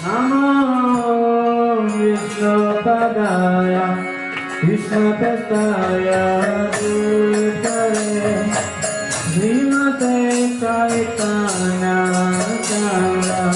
Namo Vishnupadaya Krishnapestaya Bhutale Srimate Chaitanya Chandra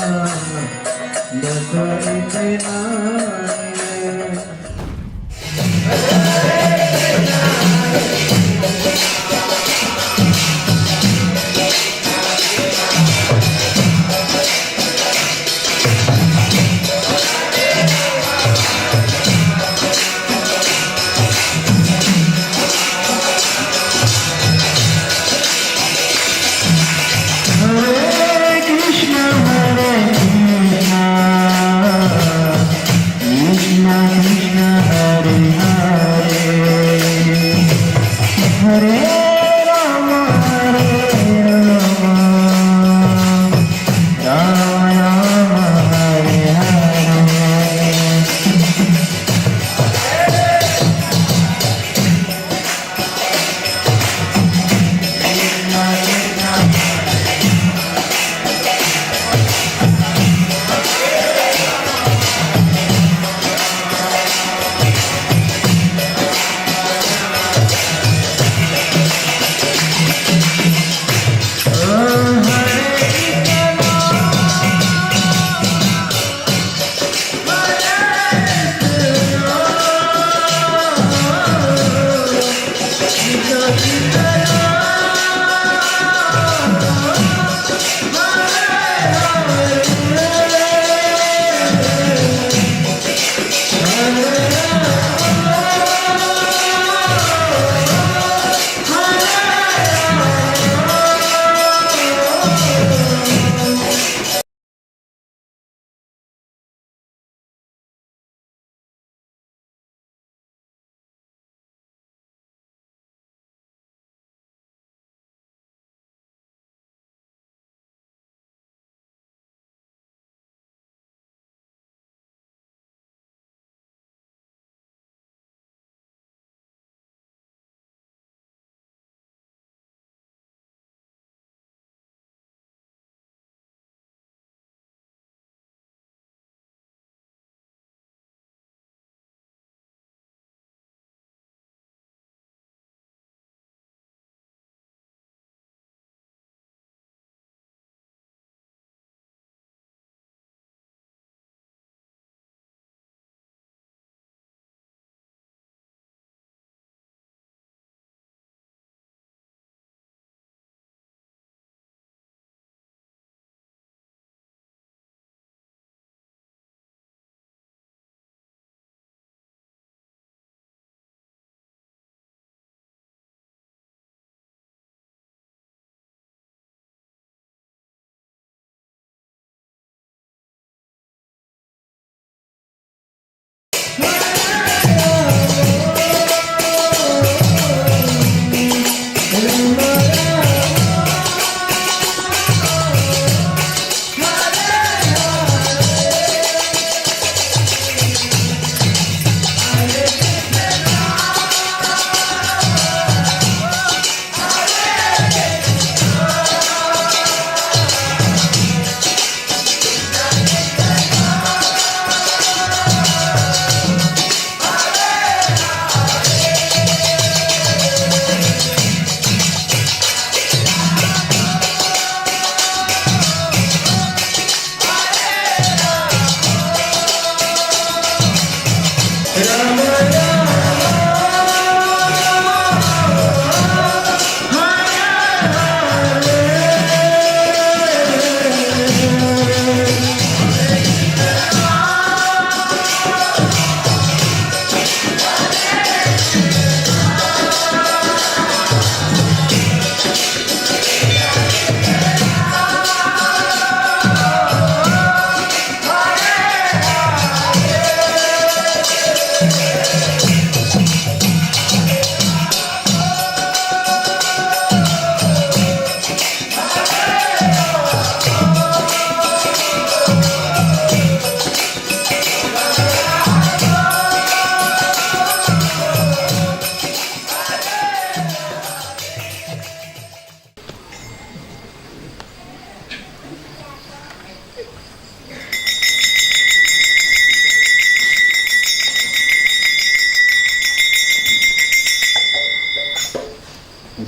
Krishna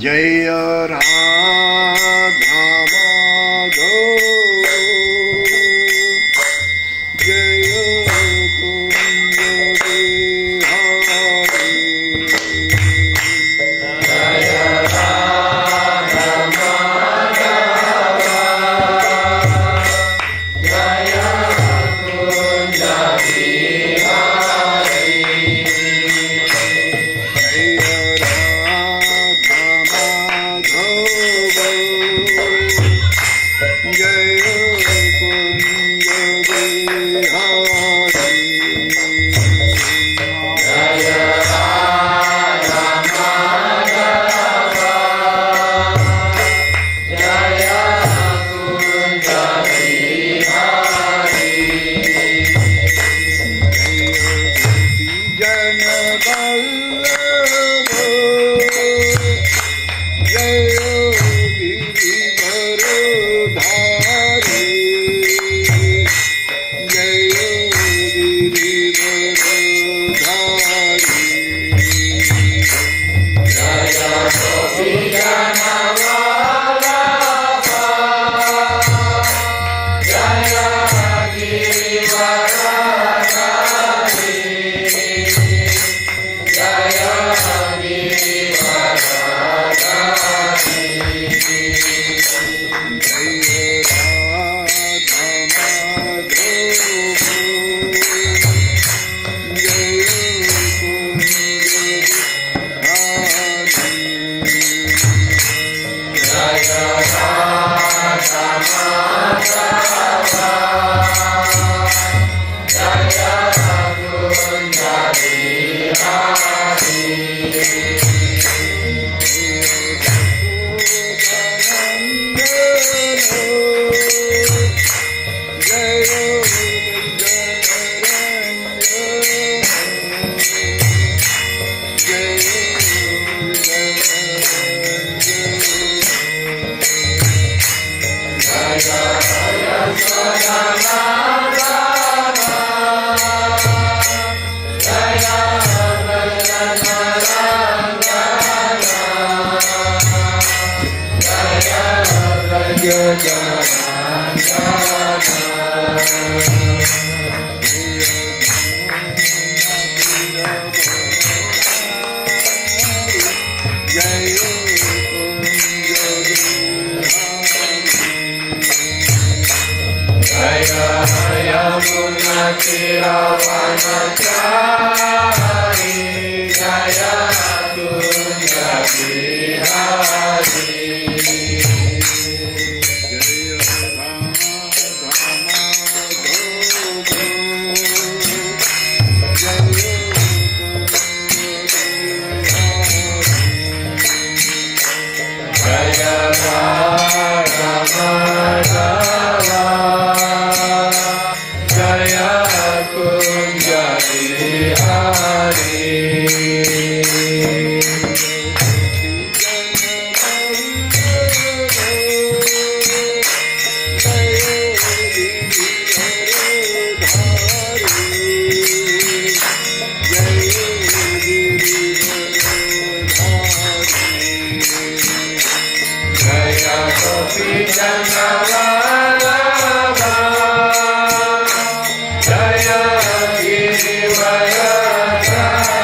जय राधा माधव जय कुंज बिहारी जय राधा माधव जय कुंज बिहारी जय राधा माधव जय कुंज बिहारी जय राधा माधव जय कुंज बिहारी जन वल्लभ जय गिरिवर धारी जय गिरिवर धारी जय गोपी जन वल्लभ जय गिरिवर धारी जय गिरिवर धारी जय राधा माधव जय कुंज बिहारी जय राधा माधव जय कुंज बिहारी जय गिरिवर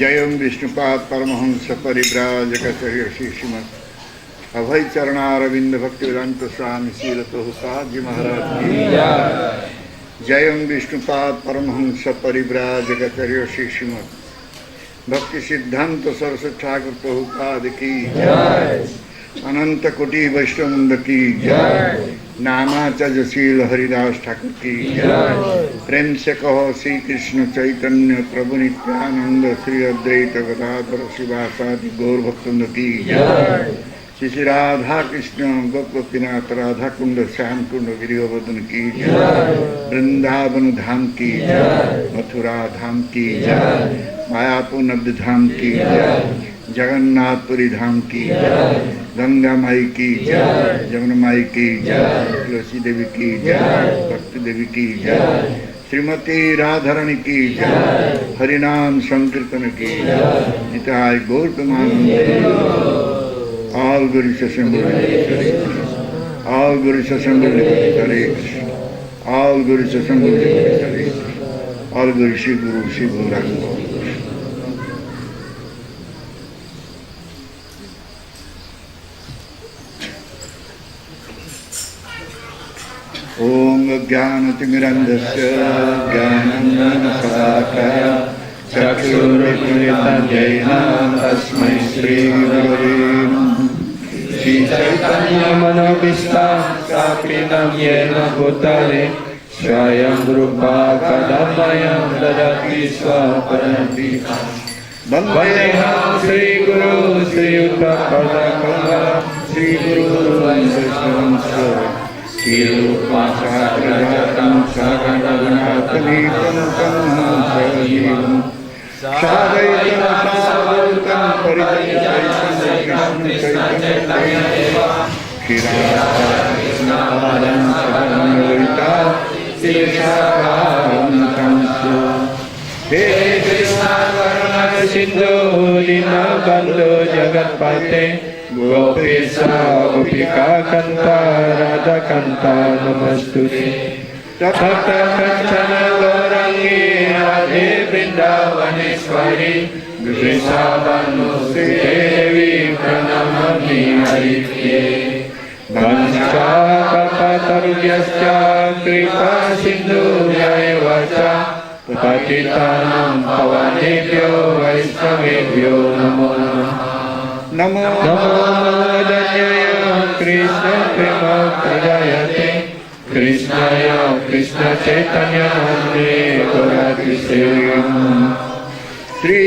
जयं विष्णुपाद परमहंस परिव्राजकाचार्य श्री श्रीमद अभय चरणारविंद भक्तिवेदांत स्वामी श्रील प्रभुपाद जी महाराज की जयं विष्णुपाद परमहंस परिव्राजकाचार्य श्री श्रीमद भक्ति सिद्धांत सरस्वती ठाकुर प्रभुपाद की अनंत कोटि वैष्णववृंद की नामाचार्यशील हरिदास ठाकुर की प्रेम से कहो श्री कृष्ण चैतन्य प्रभु नित्यानंद श्री अद्वैत गदाधर शिवासादि गौर भक्तवृंद की श्री श्री राधा कृष्ण गोपीनाथ राधा कुंड श्याम कुंड गिरिवर्धन की वृंदावन धाम की मथुरा धाम की मायापुर नब्द धाम की जगन्नाथपुरी धाम की गंगा माई की जमुना माई की तुलसी देवी की भक्ति देवी की श्रीमती राधारानी की हरिनाम संकीर्तन की निताय गौर Premanand all Guru Assembly all Guru Assembly Hare Krishna all Guru Assembly Hare all Guru Shri Guru Shri Guru Om Jnanatimirandasya Jnananandasakaya Chakshurmilitam Jena Tasmai Shri Gurave Shri Chaitanya Manobishtam Kapinam Yena Bhutale Swayam Rupa Kadamayam Dadati Swaparantikam Vandeham Shri Guru Shri Uttapada Shri Guru Vaishnava Shri Rupa Sahajatam Sahajaganatanitam Sahajivam Sadaitam Sadaitam Parijayam Krishna Chaitanya Shri Radha Krishna Padam Sahajaganavita Shri Shakam Tamsu He Krishna Karuna Sindhu Dinabandhu Jagatpate Gopisa Gopika Kanta Radha Kanta Namastute Tata Kanchana Gaurangi Radhe Vrindavaneshwari Vrishabhanu Devi Pranamami Haripye Vancha Kalpatarubhyascha Kripa Sindhu Jayavacha Patitanam Pavanebhyo Vaishnavebhyo Namo Namo Danyaya Krishna Prema Pradayate Krishnaya Krishna Chaitanya Namne Gaurati Sevim Shri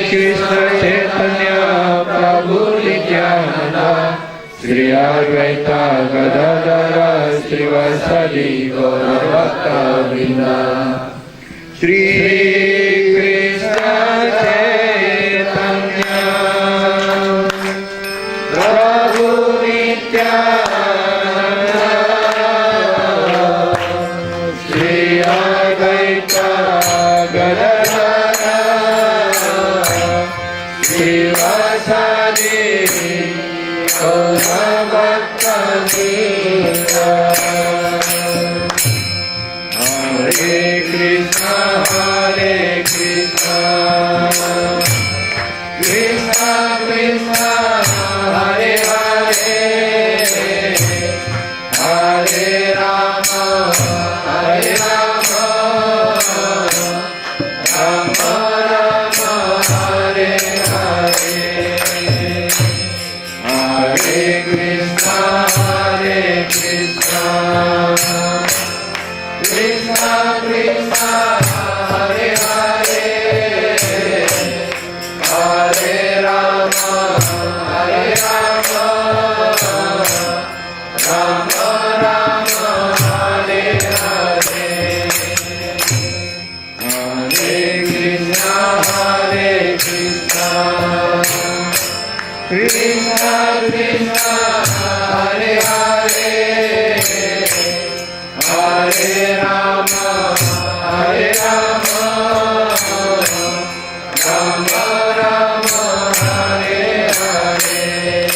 Krishna Chaitanya Prabhu Nityananda Shri Advaita Gadadara Shri Vasadi Gauravata Vrinda Shri Krishna Chaitanya Prabhu Nityananda Shri Advaita Gadadara Srivasadi Gaurabhaktavrinda Hare Krishna Krishna Krishna Hare Hare Hare Rama Hare Rama Rama Rama Hare Hare Hare Krishna Krishna Krishna Hare Hare Hare Rama Hare Rama Rama Rama Hare Hare Hare Krishna Krishna Krishna Hare Hare Hare Rama Hare Rama Rama Rama Hare Hare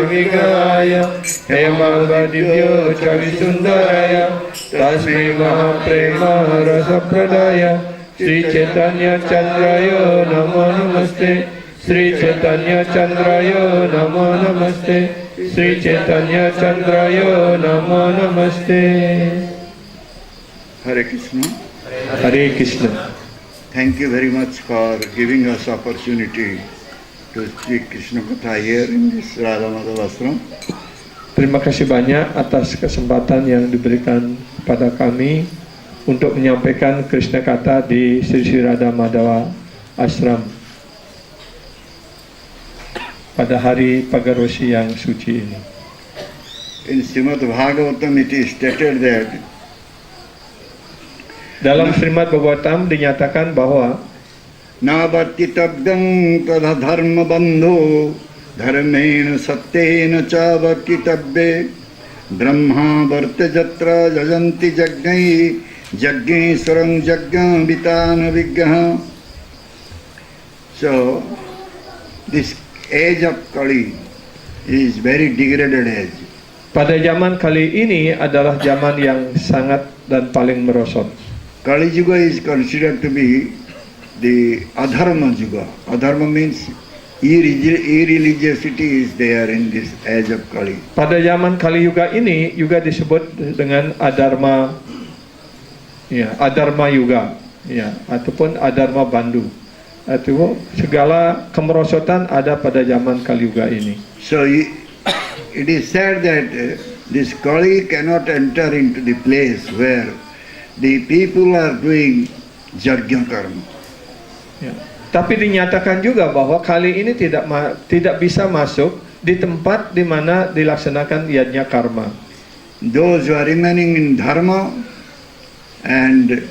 Vigaya Hemavadivyo Chavisundaraya Tasmai Mahaprema Rasapradaya Sri Chaitanya Chandraya Namo Namaste Sri Chaitanya Chandraya Namo Namaste Sri Chaitanya Chandraya Namo Namaste. Hare Krishna. Hare Krishna. Thank you very much for giving us opportunity to speak Krishna Katha here in this Radha Madhava Ashram. Terima kasih banyak atas kesempatan yang diberikan pada kami untuk menyampaikan Krishna Katha di Sri Sri Radha Madhava Ashram pada hari Pagarosi yang suci ini. In Srimad Bhagavatam it is stated that dalam Srimad Bhagavatam dinyatakan bahwa Navartitavyam tadha dharma bandho dharmena satyena ca vartitavye brahma varta jatra jajanti jagnai jagge sarang jagga vitana viggaha. So this age of Kali is very degraded age. pada zaman kali ini adalah zaman yang sangat dan paling merosot. Kali Yuga is considered to be the Adharma Yuga. Adharma means irreligiosity is there in this age of Kali. Pada zaman Kali Yuga ini juga disebut dengan Adharma, ya, Adharma Yuga, ya, ataupun Adharma Bandhu. Itu segala kemerosotan ada pada zaman Kali Yuga ini. So it is said that this Kali cannot enter into the place where the people are doing Yajna Karma. Ya. Tapi dinyatakan juga bahwa kali ini tidak bisa masuk di tempat di mana dilaksanakan yajna karma. Those who are remaining in dharma and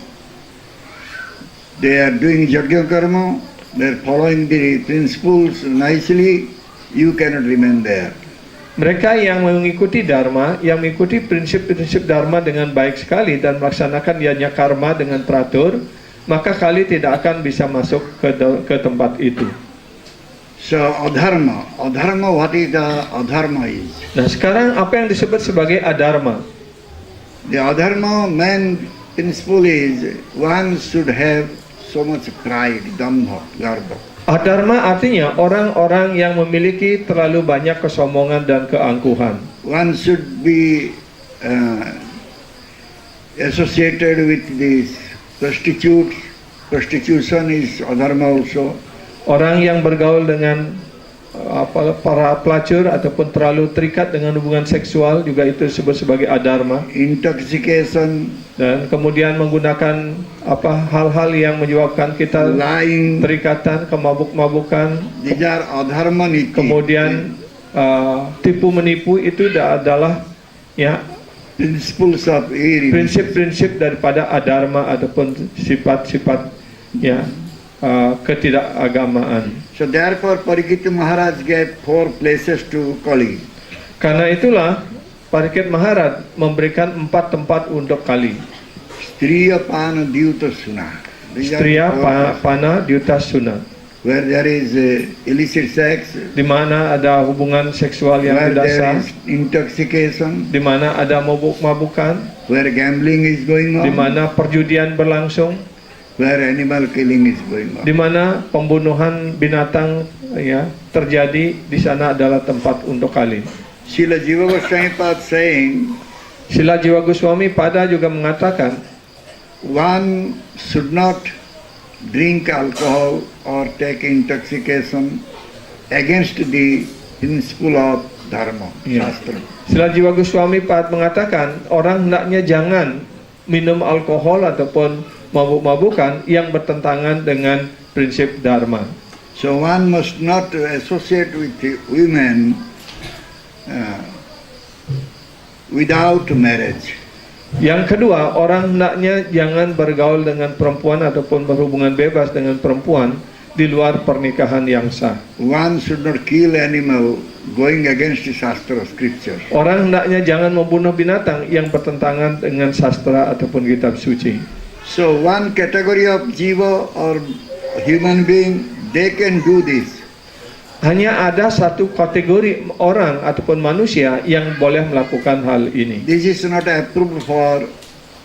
they are doing yajna karma, they are following the principles nicely, you cannot remain there. Mereka yang mengikuti dharma, yang mengikuti prinsip-prinsip dharma dengan baik sekali dan melaksanakan yajna karma dengan teratur, maka kali tidak akan bisa masuk ke tempat itu. So adharma, what is the adharma is? Nah, sekarang apa yang disebut sebagai adharma? The adharma main principle is one should have so much pride, dambha, garba. Adharma artinya orang-orang yang memiliki terlalu banyak kesombongan dan keangkuhan. One should be associated with this prostitutes. Prostitution is adharma also. Orang yang bergaul dengan para pelacur ataupun terlalu terikat dengan hubungan seksual juga itu disebut sebagai adharma. Intoxication, dan kemudian menggunakan hal-hal yang menyebabkan kita lying, terikatan, kemabuk-mabukan. These are adharma niti. Kemudian tipu menipu itu adalah ya principles of prinsip-prinsip daripada adharma ataupun sifat-sifat ya ketidakagamaan. So therefore Parikshit Maharaj gave 4 places to Kali. Karena itulah Parikshit Maharaj memberikan 4 tempat untuk Kali. Striya Pana Dyuta Suna. These are Striya the four Pana Dyuta Suna. where there is illicit sex, Di mana ada hubungan seksual yang where tidak there sah, is intoxication, di mana ada mabuk-mabukan, where gambling is going di on, mana perjudian berlangsung, where animal killing is going di on. mana pembunuhan binatang ya terjadi. Di sana adalah tempat untuk kalian. Srila Jiva Goswami Pad saying, Sila Jiwa Goswami Pada juga mengatakan, one should not drink alcohol or take intoxication against the principle of dharma, Ya. shastra. Sila Jiwa Goswami Pad mengatakan orang hendaknya jangan minum alkohol ataupun mabuk-mabukan yang bertentangan dengan prinsip dharma. So one must not associate with the women without marriage. Yang kedua, orang hendaknya jangan bergaul dengan perempuan ataupun berhubungan bebas dengan perempuan di luar pernikahan yang sah. One should not kill animal going against the shastra scripture. Orang hendaknya jangan membunuh binatang yang bertentangan dengan sastra ataupun kitab suci. So one category of jiva or human being, they can do this. Hanya ada satu kategori orang ataupun manusia yang boleh melakukan hal ini. This is not approved for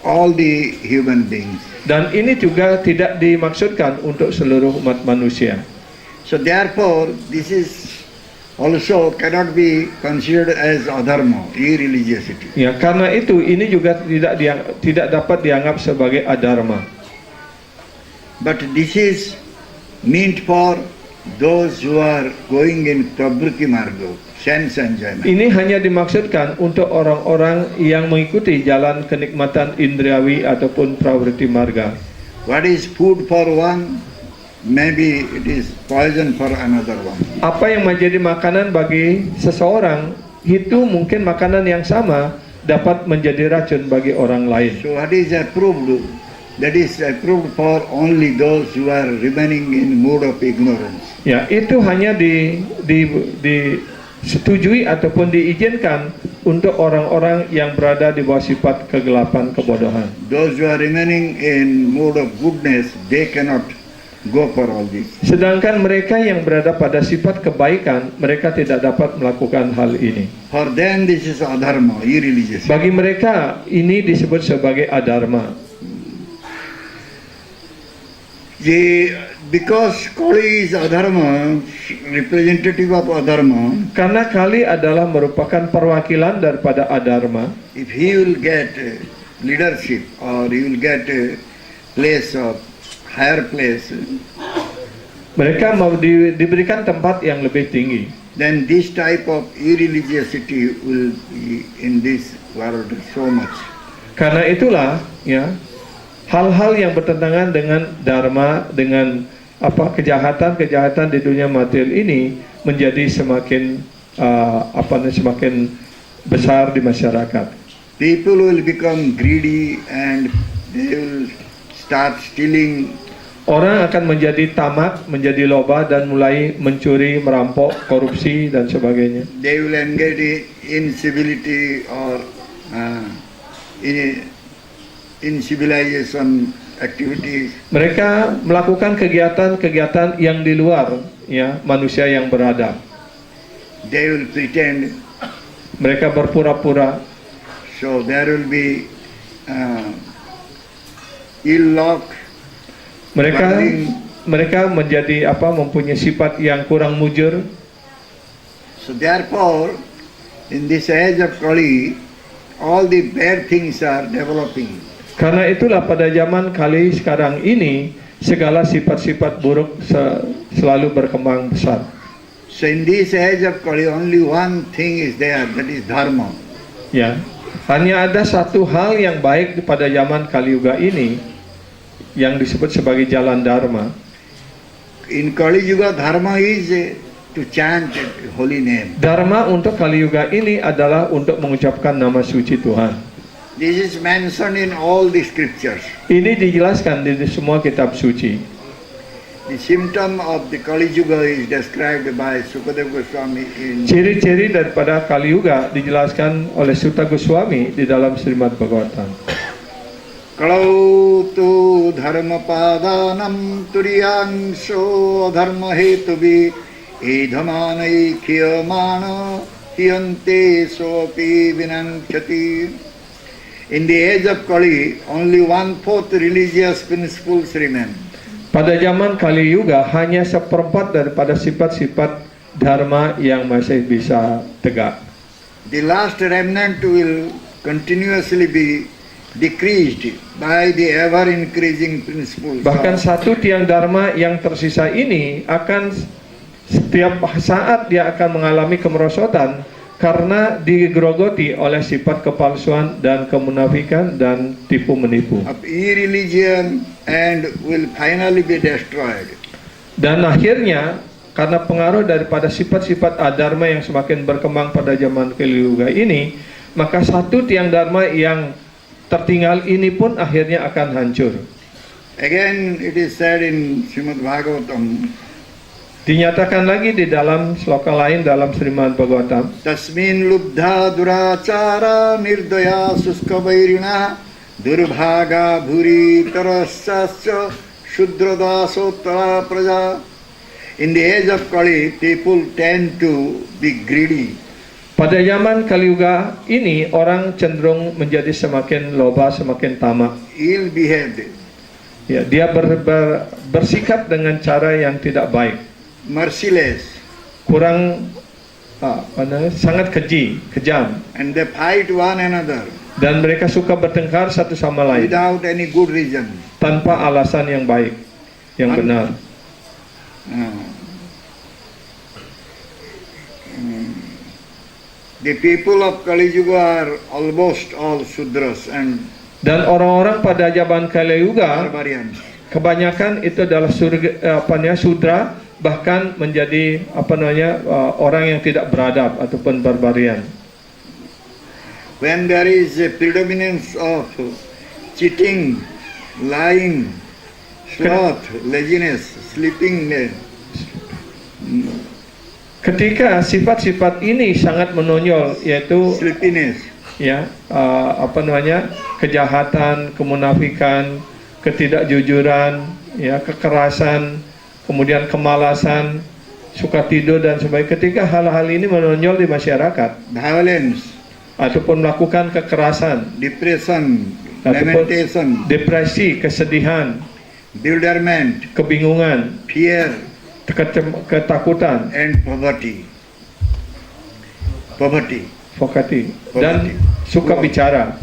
all the human beings. Dan ini juga tidak dimaksudkan untuk seluruh umat manusia. So therefore, this is also cannot be considered as adharma, irreligiosity. Ya, karena itu ini juga tidak dapat dianggap sebagai adharma. But this is meant for those who are going in Prabhuti Marga, sense enjoyment. Ini hanya dimaksudkan untuk orang-orang yang mengikuti jalan kenikmatan indriawi ataupun pravriti marga. What is food for one, maybe it is poison for another one. Apa yang menjadi makanan bagi seseorang itu mungkin makanan yang sama dapat menjadi racun bagi orang lain. So what is approved? That is approved for only those who are remaining in mood of ignorance. Ya, itu hanya disetujui ataupun diizinkan untuk orang-orang yang berada di bawah sifat kegelapan, kebodohan. Those who are remaining in mood of goodness, they cannot go for all this. Sedangkan mereka yang berada pada sifat kebaikan, mereka tidak dapat melakukan hal ini. For them this is adharma, irreligious. Bagi mereka ini disebut sebagai adharma. Because Kali is adharma, representative of adharma, Karena Kali adalah merupakan perwakilan daripada adharma. if he will get leadership or he will get a place of higher place, Mereka mau diberikan tempat yang lebih tinggi. then this type of irreligiosity will be in this world so much. Karena itulah ya hal-hal yang bertentangan dengan dharma, dengan kejahatan-kejahatan di dunia material ini menjadi semakin semakin besar di masyarakat. People will become greedy and they will start stealing. Orang akan menjadi tamak, menjadi loba dan mulai mencuri, merampok, korupsi dan sebagainya. They will engage in incivility or in civilization activities. Mereka melakukan kegiatan-kegiatan yang di luar ya manusia yang beradab. They will pretend. Mereka berpura-pura. So there will be ill luck. Mereka menjadi mempunyai sifat yang kurang mujur. So therefore, in this age of Kali, all the bad things are developing. Karena itulah pada zaman Kali sekarang ini segala sifat-sifat buruk selalu berkembang besar. So in this age of Kali, only one thing is there, that is dharma. Ya, hanya ada satu hal yang baik pada zaman Kali Yuga ini yang disebut sebagai jalan dharma. In Kali Yuga, dharma is to chant holy name. Dharma untuk Kali Yuga ini adalah untuk mengucapkan nama suci Tuhan. This is mentioned in all the scriptures. Ini dijelaskan di semua kitab suci. The symptom of the Kali Yuga is described by Sukadeva Goswami in Ciri-ciri daripada Kali Yuga dijelaskan oleh Sutta Goswami di dalam Srimad Bhagavatam. kalau tu dharma padanam turiyangsho dharma hetubi idhamanai kiyamana hiyante sopi vinanchati. In the age of Kali, only 1/4 religious principles remain. Pada zaman Kali Yuga hanya 1/4 daripada sifat-sifat dharma yang masih bisa tegak. The last remnant will continuously be decreased by the ever increasing principles. Bahkan satu tiang dharma yang tersisa ini akan setiap saat dia akan mengalami kemerosotan karena digerogoti oleh sifat kepalsuan dan kemunafikan dan tipu menipu. Of irreligion and will finally be destroyed. Dan akhirnya karena pengaruh daripada sifat-sifat adharma yang semakin berkembang pada zaman Kali Yuga ini, maka satu tiang dharma yang tertinggal ini pun akhirnya akan hancur. Again it is said in Srimad Bhagavatam, Dinyatakan lagi di dalam sloka lain dalam Srimad Bhagavatam, Tasmin lubdha durachara nirdaya suska vairina durbhaga bhuri tarasasya shudradasottara praja. In the age of Kali, people tend to be greedy. pada zaman Kali Yuga ini orang cenderung menjadi semakin loba, semakin tamak. Ill-behaved, Ya, dia bersikap dengan cara yang tidak baik, merciless, kurang sangat keji, kejam, and they fight one another dan mereka suka bertengkar satu sama lain without any good reason. tanpa alasan yang baik, yang benar. The people of Kali Yuga are almost all Shudras and Dan orang-orang pada zaman Kali Yuga barbarians. kebanyakan itu adalah sudra, bahkan menjadi orang yang tidak beradab ataupun barbarian. When there is a predominance of cheating, lying, sloth, laziness, sleeping, Ketika sifat-sifat ini sangat menonjol, yaitu sleepiness, ya kejahatan, kemunafikan, ketidakjujuran, ya kekerasan, kemudian kemalasan, suka tidur dan sebagainya. Ketika hal-hal ini menonjol di masyarakat violence, ataupun melakukan kekerasan, depression, ataupun lamentation, depresi, kesedihan, bewilderment, kebingungan, fear, ketakutan, and poverty. dan suka bicara.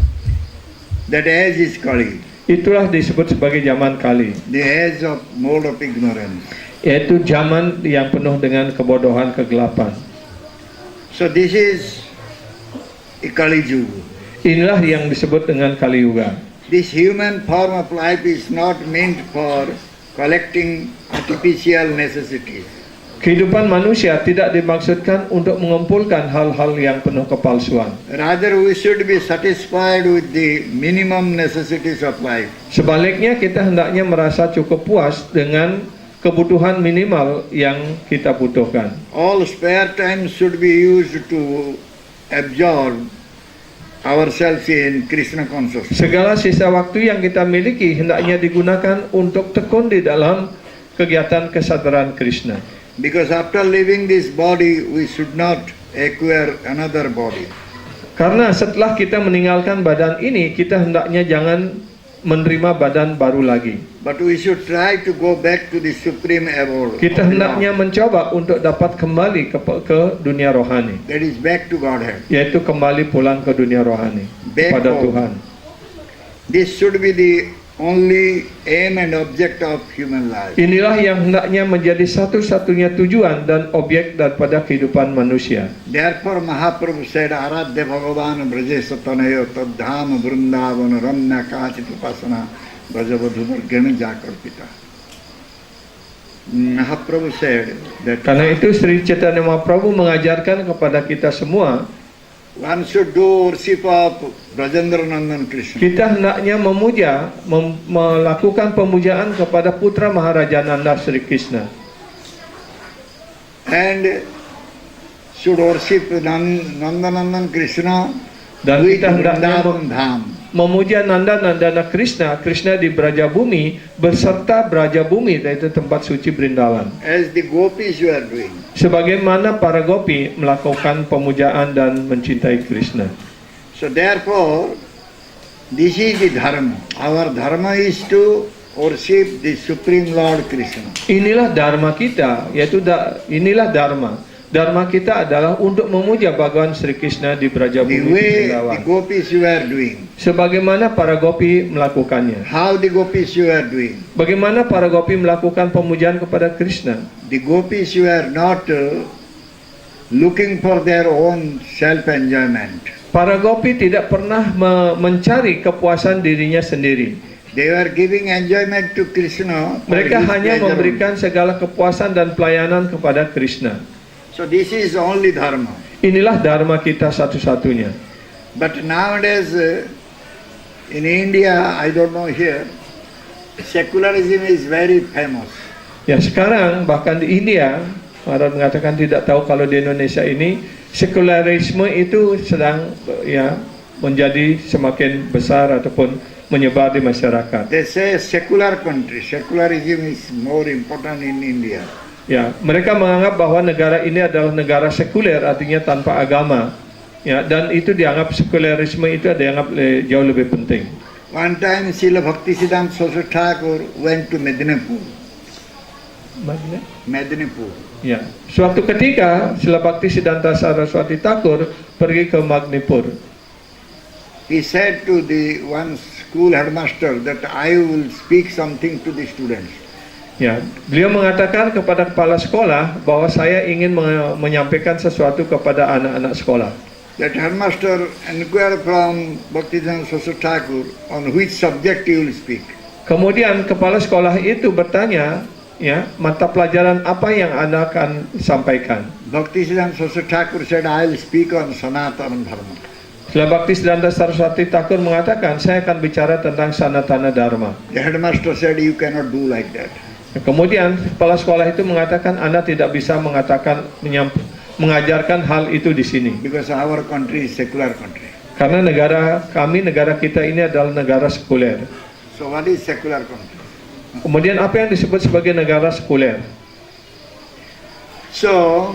That age is Kali, Itulah disebut sebagai zaman Kali, the age of mode of ignorance. yaitu zaman yang penuh dengan kebodohan, kegelapan. So this is a Kali Yuga. Inilah yang disebut dengan Kali Yuga. This human form of life is not meant for collecting artificial necessities. Kehidupan manusia tidak dimaksudkan untuk mengumpulkan hal-hal yang penuh kepalsuan. Rather, we should be satisfied with the minimum necessities of life. Sebaliknya, kita hendaknya merasa cukup puas dengan kebutuhan minimal yang kita butuhkan. All spare time should be used to absorb ourselves in Krishna consciousness. Segala sisa waktu yang kita miliki hendaknya digunakan untuk tekun di dalam kegiatan kesadaran Krishna. Because after leaving this body, we should not acquire another body. Karena setelah kita meninggalkan badan ini, kita hendaknya jangan menerima badan baru lagi. But we should try to go back to the supreme abode. Kita hendaknya mencoba untuk dapat kembali ke dunia rohani, That is back to Godhead. yaitu kembali pulang ke dunia rohani, Back kepada home. Tuhan. This should be the only aim and object of human life. Inilah yang hendaknya menjadi satu-satunya tujuan dan objek daripada kehidupan manusia. Therefore Mahaprabhu said, Aradhya Bhagavan Braje Satanayo Tadham Vrindavana Ramya Kachit Upasana Brajavadhu Vargana Jakarpita. Mahaprabhu said that Karena itu Sri Chaitanya Mahaprabhu mengajarkan kepada kita semua, one should do worship of Brajendra Nandan Krishna. kita hendaknya melakukan pemujaan kepada putra Maharaja Nanda Sri Krishna, And should worship Nandanandan Krishna dan with kita hendaknya Vrindavan Dham. memuja Nanda Krishna, Krishna di Braja Bumi beserta Braja Bumi, yaitu tempat suci Brindavan. as the gopis you are doing. Sebagaimana para gopi melakukan pemujaan dan mencintai Krishna. So therefore, this is the dharma. Our dharma is to worship the Supreme Lord Krishna. Inilah dharma kita, yaitu inilah dharma. Dharma kita adalah untuk memuja Bhagawan Sri Krishna di Braja The Bumi way the Brindavan. gopis you are doing. Sebagaimana para gopi melakukannya. How the gopis you are doing. Bagaimana para gopi melakukan pemujaan kepada Krishna. The gopis you are not looking for their own self-enjoyment. Para gopi tidak pernah mencari kepuasan dirinya sendiri. They are giving enjoyment to Krishna. for Mereka his hanya pleasure memberikan segala kepuasan dan pelayanan kepada Krishna. only. So this is only dharma. Inilah dharma kita satu-satunya. But nowadays in India, I don't know here, secularism is very famous. Ya sekarang bahkan di India, orang mengatakan tidak tahu kalau di Indonesia ini sekularisme itu sedang ya menjadi semakin besar ataupun menyebar di masyarakat. They say secular country, secularism is more important in India. Ya, mereka menganggap bahwa negara ini adalah negara sekuler, artinya tanpa agama. Ya, dan itu dianggap sekularisme itu dianggap jauh lebih penting. One time Srila Bhaktisiddhanta Saraswati Thakur went to Medinipur. Medinipur. Ya, suatu ketika Srila Bhaktisiddhanta Saraswati Thakur pergi ke Magnipur. He said to the one school headmaster that I will speak something to the students. Ya, beliau mengatakan kepada kepala sekolah bahwa saya ingin menyampaikan sesuatu kepada anak-anak sekolah. That headmaster inquired from Bhaktisiddhanta Saraswati Thakur on which subject he will speak. Kemudian kepala sekolah itu bertanya, ya, mata pelajaran apa yang Anda akan sampaikan? Bhaktisiddhanta Saraswati Thakur said, I will speak on Sanatana Dharma. Setelah Bhaktisiddhanta Saraswati Thakur mengatakan, saya akan bicara tentang Sanatana Dharma. The headmaster said, you cannot do like that. Kemudian kepala sekolah itu mengatakan Anda tidak bisa mengajarkan hal itu di sini. Because our country is secular country. Karena negara kita ini adalah negara sekuler. So what is secular country? Kemudian apa yang disebut sebagai negara sekuler? So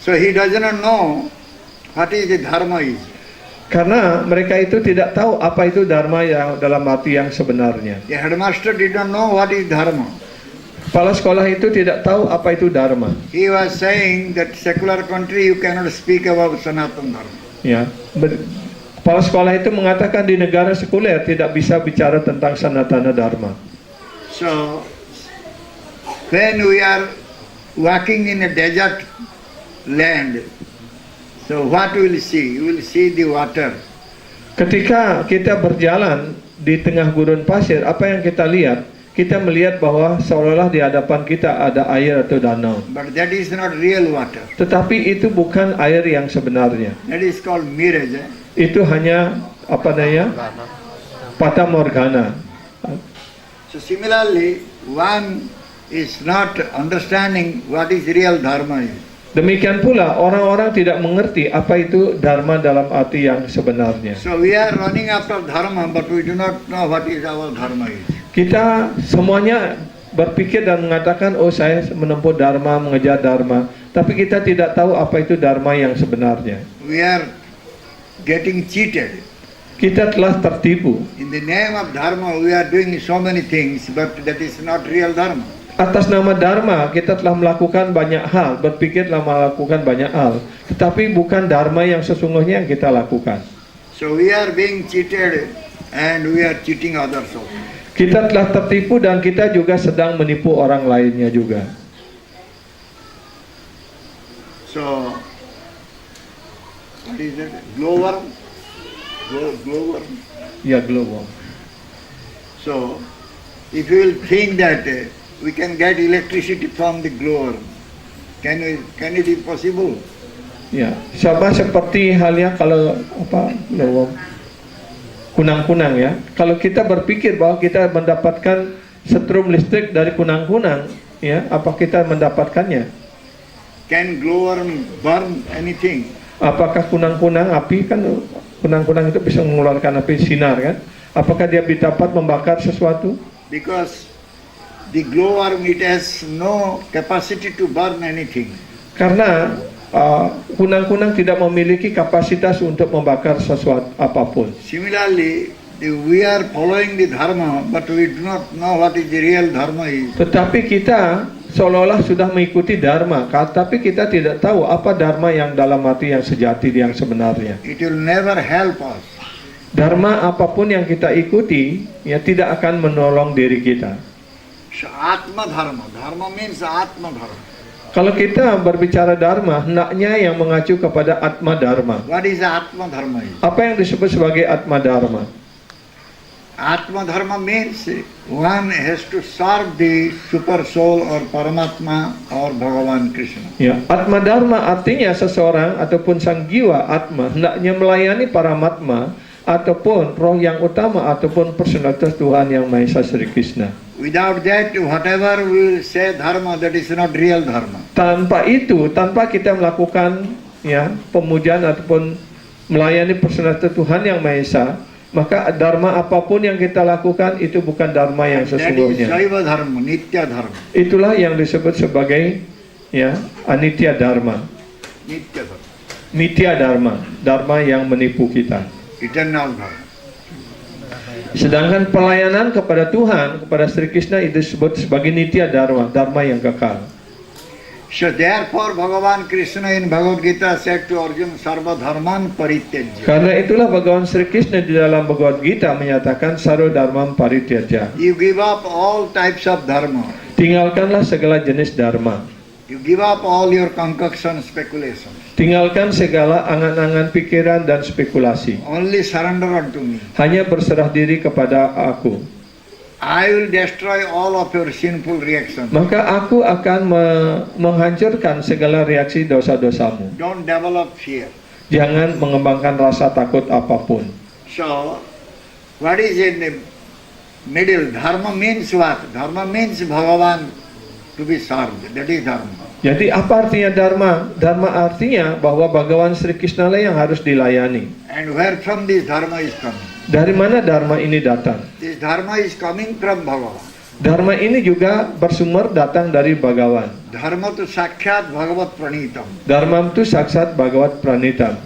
he does not know what is the dharma is. Karena mereka itu tidak tahu apa itu dharma yang dalam arti yang sebenarnya. The headmaster did not know what is dharma. Kepala sekolah itu tidak tahu apa itu dharma. He was saying that secular country you cannot speak about Sanatana Dharma. Ya, kepala sekolah itu mengatakan di negara sekuler tidak bisa bicara tentang Sanatana Dharma. So when we are walking in a desert land, so what we will see? You will see the water. Ketika kita berjalan di tengah gurun pasir, apa yang kita lihat? Kita melihat bahwa seolah-olah di hadapan kita ada air atau danau. But that is not real water. Tetapi itu bukan air yang sebenarnya. That is called mirage. Itu hanya apa namanya? Fata Morgana. So similarly, one is not understanding what is real dharma is. Demikian pula orang-orang tidak mengerti apa itu dharma dalam arti yang sebenarnya. So we are running after dharma, but we do not know what is our dharma is. Kita semuanya berpikir dan mengatakan, oh saya menempuh dharma, mengejar dharma, tapi kita tidak tahu apa itu dharma yang sebenarnya. We are getting cheated. Kita telah tertipu. In the name of dharma, we are doing so many things, but that is not real dharma. Atas nama dharma kita telah melakukan banyak hal, berpikir telah melakukan banyak hal, tetapi bukan dharma yang sesungguhnya yang kita lakukan. So we are being cheated and we are cheating others also. Kita telah tertipu dan kita juga sedang menipu orang lainnya juga. So what is it? Glowworm? Glowworm. Ya, global. So if you will think that we can get electricity from the glowworm, can it be possible? Ya, sama seperti halnya kalau apa glowworm, kunang-kunang ya. Kalau kita berpikir bahwa kita mendapatkan setrum listrik dari kunang-kunang, ya, apa kita mendapatkannya? Can glowworm burn anything? Apakah kunang-kunang api kan, kunang-kunang itu bisa mengeluarkan api sinar kan? Apakah dia dapat membakar sesuatu? Because the glowworm, it has no capacity to burn anything. Karena kunang-kunang tidak memiliki kapasitas untuk membakar sesuatu apapun. Similarly, we are following the dharma, but we do not know what is the real dharma is. Tetapi kita seolah-olah sudah mengikuti dharma, tapi kita tidak tahu apa dharma yang dalam arti yang sejati, yang sebenarnya. It will never help us. Dharma apapun yang kita ikuti, ya tidak akan menolong diri kita. So, Atma Dharma. Dharma means Atma Dharma. Kalau kita berbicara dharma, hendaknya yang mengacu kepada atma dharma. What is Atma Dharma is? Apa yang disebut sebagai atma dharma? Atma Dharma means one has to serve the super soul or Paramatma or Bhagavan Krishna. Ya, atma dharma artinya seseorang ataupun sang jiwa atma hendaknya melayani paramatma ataupun roh yang utama ataupun personalitas Tuhan yang Maha Esa Sri Krishna. Without that, whatever we will say dharma, that is not real dharma. Tanpa itu, tanpa kita melakukan ya pemujaan ataupun melayani personalitas Tuhan yang Maha Esa, maka dharma apapun yang kita lakukan itu bukan dharma yang That is sesungguhnya. Shaiva Dharma, Nitya Dharma. Itulah yang disebut sebagai ya anitya dharma, Nitya Dharma. mitya dharma, dharma yang menipu kita. Eternal Dharma. Sedangkan pelayanan kepada Tuhan, kepada Sri Krishna itu disebut sebagai nitya dharma, dharma yang kekal. So therefore, Bhagavan Krishna in Bhagavad Gita said to Arjuna, Sarva Dharman Parityajya. Karena itulah Bhagavan Sri Krishna di dalam Bhagavad Gita menyatakan sarva dharmam parityajya. You give up all types of dharma. Tinggalkanlah segala jenis dharma. You give up all your concoction speculations. Tinggalkan segala angan-angan pikiran dan spekulasi. Only surrender unto me. Hanya berserah diri kepada aku. I will destroy all of your sinful reactions. Maka aku akan menghancurkan segala reaksi dosa-dosamu. Don't develop fear. Jangan mengembangkan rasa takut apapun. So, what is in the middle? Dharma means what? Dharma means Bhagavan to be served. That is dharma. Jadi apa artinya dharma? Dharma artinya bahwa Bhagavan Sri Krishna lah yang harus dilayani. And where from this dharma is coming? Dari mana dharma ini datang? This dharma is coming from Bhagavan. Dharma ini juga bersumber datang dari Bhagavan. Dharma tu sakshat Bhagavat Pranitam. Dharma itu saksat Bhagavat Pranitam.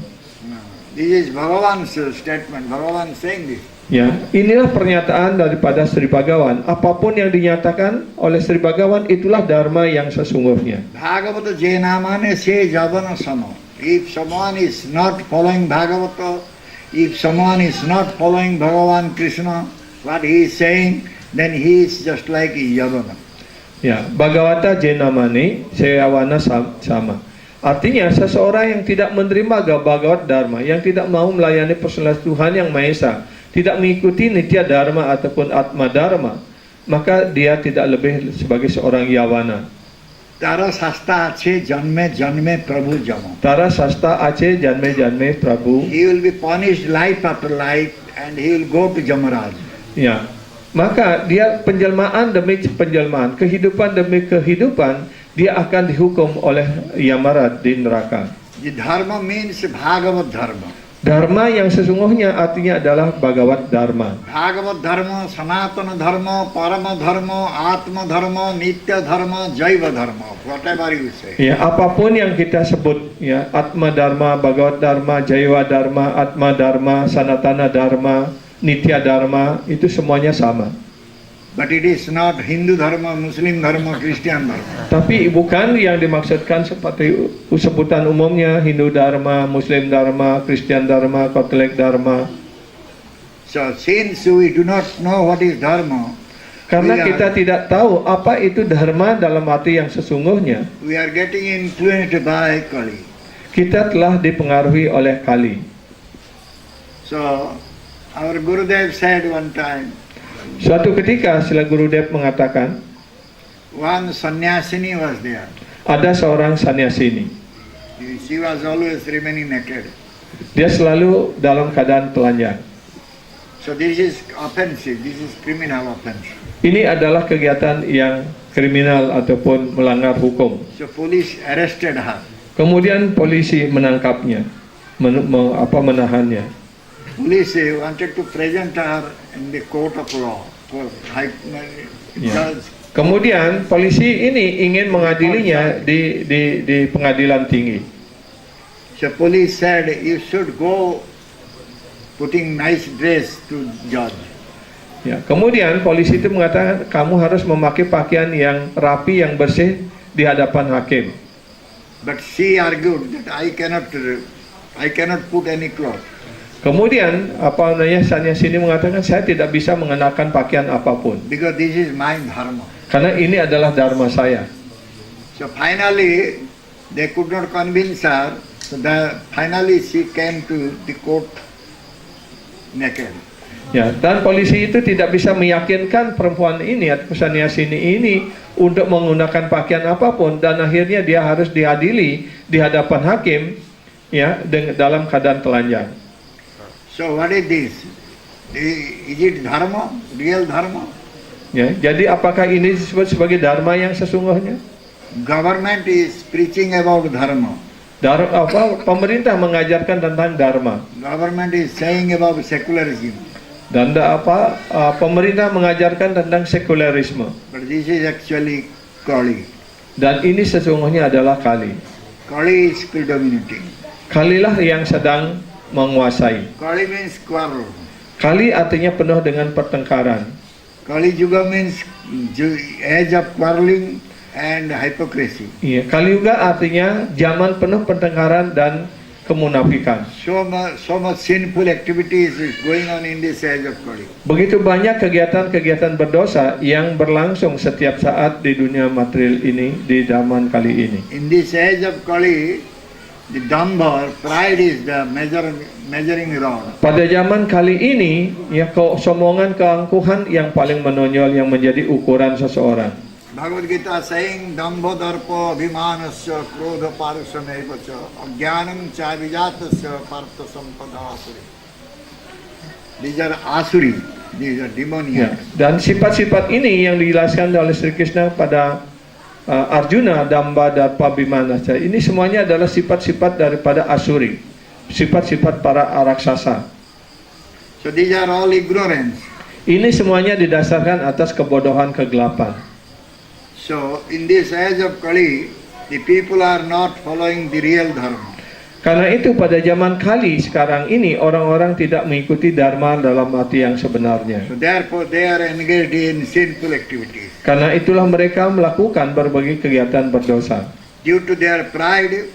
This is Bhagavan's statement. Bhagavan saying this. Ya, inilah pernyataan daripada Sri Bhagavan. Apapun yang dinyatakan oleh Sri Bhagavan itulah dharma yang sesungguhnya. Bhagavata Jainamane se javana sama. If someone is not following Bhagavata, if someone is not following Bhagavan Krishna, what he is saying, then he is just like Yavana. Ya, Bhagavata Jainamane seyawana sama. Artinya seseorang yang tidak menerima Bhagavat Dharma, yang tidak mau melayani personalitas Tuhan yang Maha Esa, tidak mengikuti nitya dharma ataupun atma dharma, maka dia tidak lebih sebagai seorang yawana. Tara sasta ache janme janme Prabhu jama. Tara sasta ache janme janme Prabhu. He will be punished life after life and he will go to Jamaraj. Ya, maka dia penjelmaan demi penjelmaan, kehidupan demi kehidupan, dia akan dihukum oleh Yamaraj di neraka. The dharma means Bhagavat Dharma. Dharma yang sesungguhnya artinya adalah Bhagavat Dharma. Bhagavat Dharma, Sanatana Dharma, Parama Dharma, Atma Dharma, Nitya Dharma, Jaiva Dharma, whatever you say. Ya, apapun yang kita sebut, ya, Atma Dharma, Bhagavat Dharma, Jaiva Dharma, Atma Dharma, Sanatana Dharma, Nitya Dharma, itu semuanya sama. But it is not Hindu Dharma, Muslim Dharma, Christian Dharma. Tapi bukan yang dimaksudkan seperti sebutan umumnya Hindu Dharma, Muslim Dharma, Christian Dharma, Katolik Dharma. So since we do not know what is Dharma, Karena kita tidak tahu apa itu Dharma dalam arti yang sesungguhnya, we are getting influenced by Kali. kita telah dipengaruhi oleh Kali. So our Gurudev said one time, Suatu ketika Srila Gurudev mengatakan, one sannyasini was there. ada seorang sannyasini. She was always remaining naked. Dia selalu dalam keadaan telanjang. So this is offensive, this is criminal offense. Ini adalah kegiatan yang kriminal ataupun melanggar hukum. So police arrested her. Kemudian polisi menangkapnya. menahannya. Police wanted to present her in the court of law for judge. Kemudian polisi ini ingin mengadilinya di pengadilan tinggi. So police said you should go putting nice dress to judge. Ya, kemudian polisi itu mengatakan kamu harus memakai pakaian yang rapi, yang bersih di hadapan hakim. But she argued that I cannot put any cloth. Kemudian Sanya sini mengatakan saya tidak bisa mengenakan pakaian apapun Because this is my dharma. karena ini adalah dharma saya. So finally, they could not convince her. So finally she came to the court naked. Ya, dan polisi itu tidak bisa meyakinkan perempuan ini atau sannyasini ini untuk menggunakan pakaian apapun, dan akhirnya dia harus diadili di hadapan hakim ya dalam keadaan telanjang. So what is this? Is it dharma? Real dharma? Ya, jadi apakah ini disebut sebagai dharma yang sesungguhnya? Government is preaching about dharma. Pemerintah mengajarkan tentang dharma. Government is saying about secularism. Dan pemerintah mengajarkan tentang sekularisme. But this is actually Kali. Dan ini sesungguhnya adalah Kali. Kali is predominating. Kalilah yang sedang menguasai. Kali means quarrel. Kali artinya penuh dengan pertengkaran. Kali juga means age of quarreling and hypocrisy. Iya, Kali juga artinya zaman penuh pertengkaran dan kemunafikan. So much sinful activities is going on in this age of Kali. Begitu banyak kegiatan-kegiatan berdosa yang berlangsung setiap saat di dunia material ini, di zaman Kali ini. In this age of Kali, the dambha, pride is the measuring rod. Pada zaman Kali ini, ya kesombongan, keangkuhan yang paling menonjol yang menjadi ukuran seseorang. Bhagavad Gita saying dambha darpa abhimanasya krodha parusameva cha ajnanam cha vijatasya partha sampada asuri. These are asuri, these are demoniac. Ya, dan sifat-sifat ini yang dijelaskan oleh Sri Krishna pada Arjuna, Damba, Darpa, Bimanasya, ini semuanya adalah sifat-sifat daripada Asuri, sifat-sifat para raksasa. So these are all ignorance. Ini semuanya didasarkan atas kebodohan, kegelapan. So in this age of Kali, the people are not following the real dharma. Karena itu pada zaman Kali sekarang ini orang-orang tidak mengikuti dharma dalam arti yang sebenarnya. So therefore they are engaged in sinful activities. Karena itulah mereka melakukan berbagai kegiatan berdosa. Due to their pride,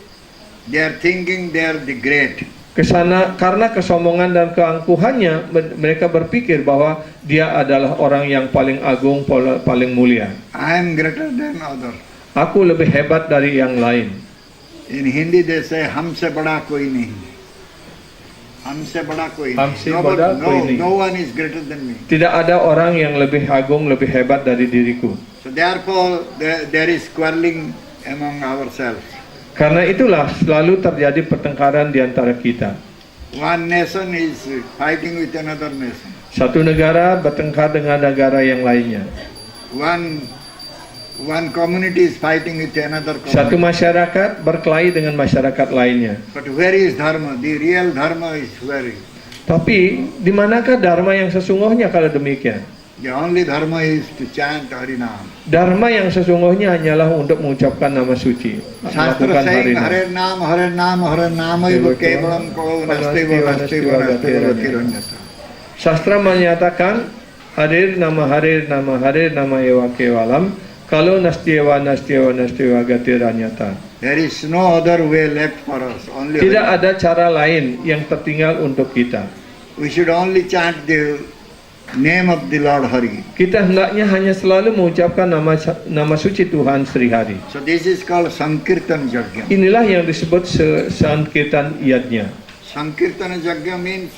they are thinking they are the great. Karena kesombongan dan keangkuhannya, mereka berpikir bahwa dia adalah orang yang paling agung, paling mulia. I am greater than others. Aku lebih hebat dari yang lain. In Hindi they say हमसे बड़ा कोई नहीं. हमसे बड़ा कोई हमसे नहीं. बड़ा कोई नहीं. No one is greater than me. Tidak ada orang yang lebih agung, lebih hebat dari diriku. So therefore there is quarreling among ourselves. Karena itulah selalu terjadi pertengkaran di antara kita. One nation is fighting with another nation. Satu negara bertengkar dengan negara yang lainnya. One community is fighting with another community. Satu masyarakat berkelahi dengan masyarakat lainnya. But where is dharma? The real dharma is where? Tapi di manakah dharma yang sesungguhnya kalau demikian? The only dharma is to chant Harinam. Dharma yang sesungguhnya hanyalah untuk mengucapkan nama suci, Shastra melakukan saying harinam. Harinam eva kevalam ko nasteva kiranyata. Sastra menyatakan harir nama ewa kevalam kalau nastyeva gatiranyata. There is no other way left for us. Only Tidak Harinam. ada cara lain yang tertinggal untuk kita. We should only chant the name of the Lord Hari. Kita hendaknya hanya selalu mengucapkan nama suci Tuhan Sri Hari. So this is called Sankirtan Yajna. Inilah yang disebut Sankirtan Yajna. Sankirtan Yajna means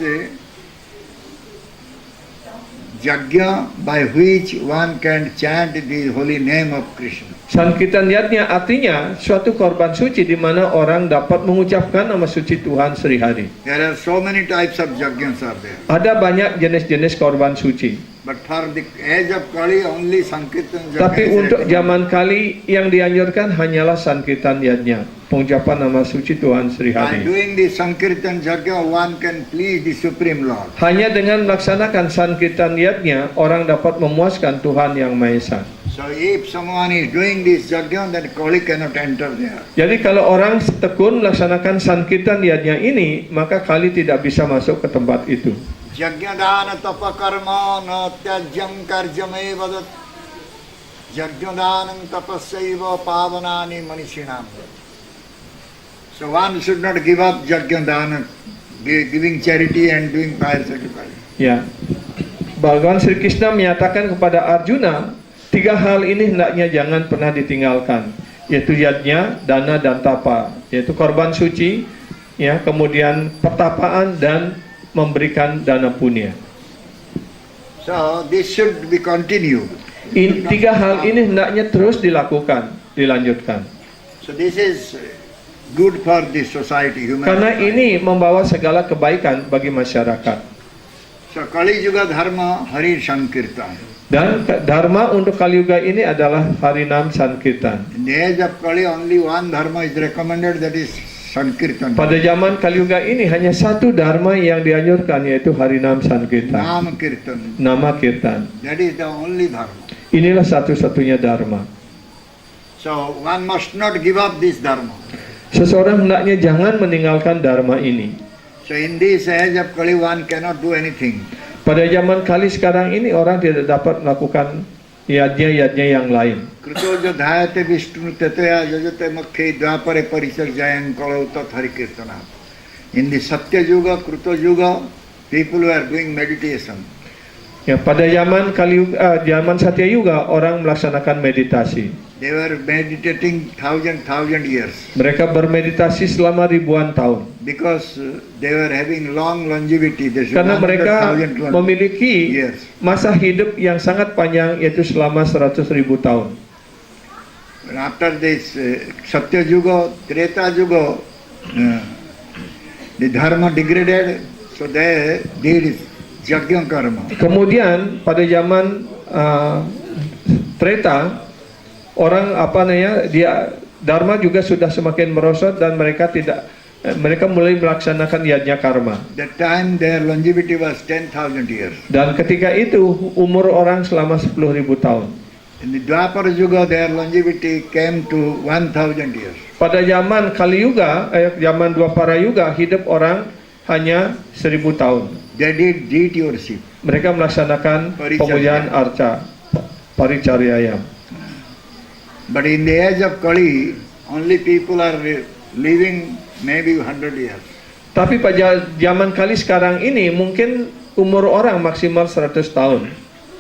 Yajna by which one can chant the holy name of Krishna. Sankirtan Yajna artinya suatu korban suci di mana orang dapat mengucapkan nama suci Tuhan Sri Hari. There are so many types of yajnas are there. Ada banyak jenis-jenis korban suci. But for the age of Kali, only Sankirtan Yajna Tapi is untuk recommended. zaman kali yang dianjurkan hanyalah Sankirtan Yajna, pengucapan nama suci Tuhan Sri By Hari. doing the Sankirtan Yajna, one can please the Supreme Lord. Hanya dengan melaksanakan Sankirtan Yajna, orang dapat memuaskan Tuhan Yang Maha Esa. So if someone is doing this Yajna, then Kali cannot enter there. Jadi kalau orang tekun melaksanakan Sankirtan Yajna ini, maka kali tidak bisa masuk ke tempat itu. Yajna dana tapa karma na tyajyam karjame vadat. Yajna danam tapasyaiva pavanani manishinam. So one should not give up yajna dana, giving charity and doing fire sacrifice. Ya, Bhagawan Sri Krishna menyatakan kepada Arjuna, 3 hal ini hendaknya jangan pernah ditinggalkan, yaitu yajna, dana, dan tapa, yaitu korban suci, ya, kemudian pertapaan dan memberikan dana punya. So this should be continued. 3 hal ini hendaknya terus dilakukan, dilanjutkan. So this is good for the society, human Karena society. ini membawa segala kebaikan bagi masyarakat. So Kali Yuga Dharma Hari Sankirtan. Dan dharma untuk Kali Yuga ini adalah Harinam Sankirtan. In the age of Kali, only one dharma is recommended, that is Sankirtan. Pada zaman Kali Yuga ini hanya satu dharma yang dianjurkan, yaitu Harinam Sankirtan, Nam Kirtan. nama kirtan. That is the only dharma. Inilah satu-satunya dharma. So one must not give up this dharma. Seseorang hendaknya jangan meninggalkan dharma ini. So in this age of Kali, one cannot do anything. Pada zaman Kali sekarang ini orang tidak dapat melakukan yajna-yajna yang lain. Krutoja dhayate vishnu tataya yajate makhe dvapare parisarjayam kalau tat hari kirtana. In the Satya Yuga, Kruta Yuga, people were doing meditation. Ya, pada zaman zaman Satya Yuga orang melaksanakan meditasi. They were meditating thousand years Mereka bermeditasi selama ribuan tahun. because they were having long longevity. They should Karena mereka 100,000 memiliki years. masa hidup yang sangat panjang, yaitu selama 100.000 tahun. And after this Satya Yuga, Treta Yuga, the dharma degraded, so they did yajna karma. Kemudian pada zaman Treta, orang dia dharma juga sudah semakin merosot dan mereka mulai melaksanakan yajna karma. That time their longevity was 10,000 years. Dan ketika itu umur orang selama 10.000 tahun. In the Dwapara Yuga, their longevity came to 1,000 years. Pada zaman Kali Yuga, zaman Dwapara Yuga, hidup orang hanya 1000 tahun. They did deity worship. Mereka melaksanakan pemujaan arca, paricaryayam. But in the age of Kali, only people are living maybe 100 years. Tapi pada zaman Kali sekarang ini mungkin umur orang maksimal 100 tahun.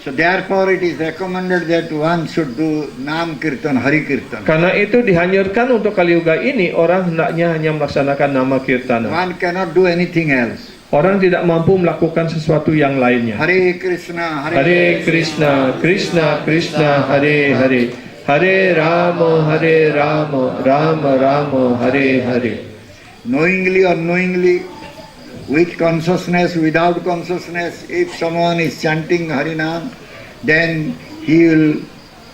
So therefore it is recommended that one should do Nam Kirtan, Hari Kirtan. Karena itu dianjurkan untuk Kali Yuga ini orang hendaknya hanya melaksanakan nama kirtana. One cannot do anything else. Orang tidak mampu melakukan sesuatu yang lainnya. Hare Krishna, Hare Krishna, Krishna Krishna, Hare Hare. Hare Rama, Hare Rama, Rama Rama, Hare Hare. Knowingly or unknowingly, with consciousness, without consciousness, if someone is chanting Harinam, then he will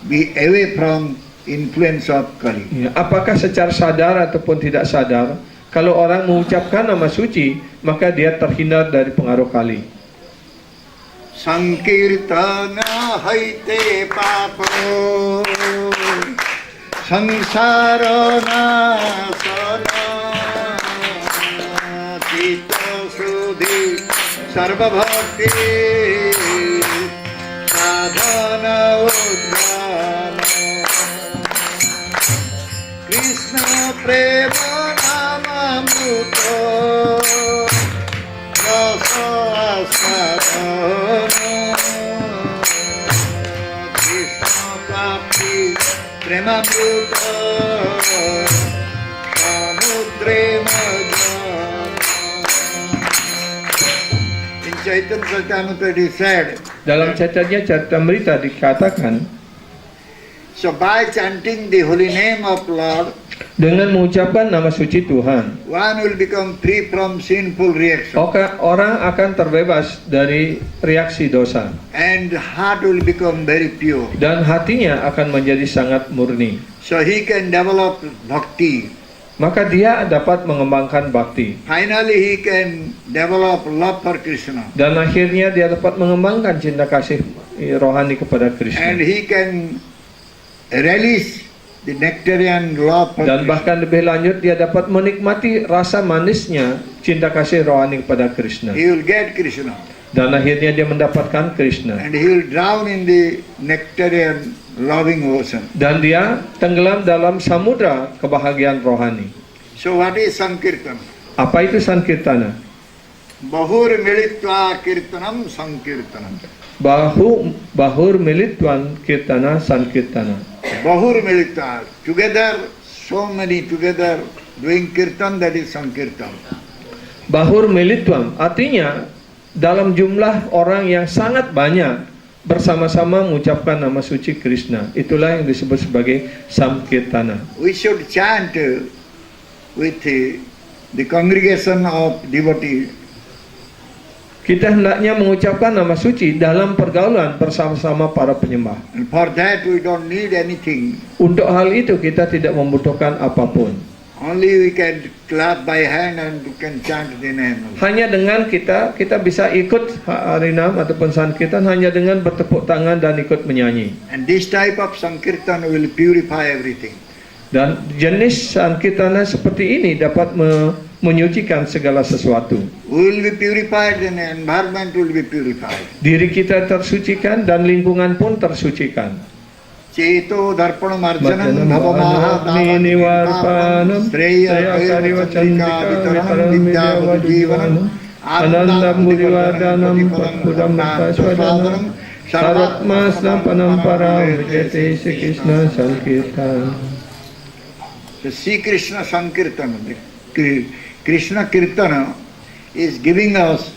be away from influence of Kali. Ya, apakah secara sadar ataupun tidak sadar, kalau orang mengucapkan nama suci, maka dia terhindar dari pengaruh Kali. Sankirtana haite papo sangsara nasana chitta sudhi sarva bhakti sadhana udhana Krishna prema namamruto rasa Krishna Prapti Premamruta Samudre Madhana. In Chaitanya Charitamrita it is said, Dalam Chaitanya Charitamrita dikatakan, so by chanting the holy name of Lord, Dengan mengucapkan nama suci Tuhan, one will become free from sinful reaction, orang akan terbebas dari reaksi dosa and heart will become very pure. dan hatinya akan menjadi sangat murni. So he can develop bhakti. Maka dia dapat mengembangkan bakti Finally, he can develop love for Krishna, dan akhirnya dia dapat mengembangkan cinta kasih rohani kepada and Krishna. he can relish the nectarian love for Dan Krishna. bahkan lebih lanjut dia dapat menikmati rasa manisnya cinta kasih rohani kepada Krishna. He will get Krishna, Dan akhirnya dia mendapatkan Krishna. and he will drown in the nectarian loving ocean. Dan dia tenggelam dalam samudra kebahagiaan rohani. So what is Sankirtan? Apa itu Sankirtana? Bahur militva kirtanam Sankirtanam. Bahur militwan kirtana sankirtana. Bahur militva, together, so many together doing kirtan, that is Sankirtan. Bahur militwan artinya dalam jumlah orang yang sangat banyak bersama-sama mengucapkan nama suci Krishna. Itulah yang disebut sebagai Sankirtana. We should chant with the congregation of devotees. Kita hendaknya mengucapkan nama suci dalam pergaulan bersama-sama para penyembah. And for that we don't need anything. Untuk hal itu kita tidak membutuhkan apapun. Only we can clap by hand and we can chant the name. Hanya dengan kita bisa ikut harinam ataupun sankirtan hanya dengan bertepuk tangan dan ikut menyanyi. And this type of Sankirtan will purify everything. Dan jenis sankirtana seperti ini dapat menyucikan segala sesuatu. We will be purified and the environment will be purified. Diri kita tersucikan dan lingkungan pun tersucikan. Ceto darpana marjanam bhavamaha Nivarpanam Treya Kariva Chandika Vitaram Vidyavajivanam Anandam Murivadanam Patpuram Pasvadanam Saratma Snapanam Param Vijayate Sri Krishna Sankirtan. So Sri Krishna Sankirtan, Krishna Kirtana is giving us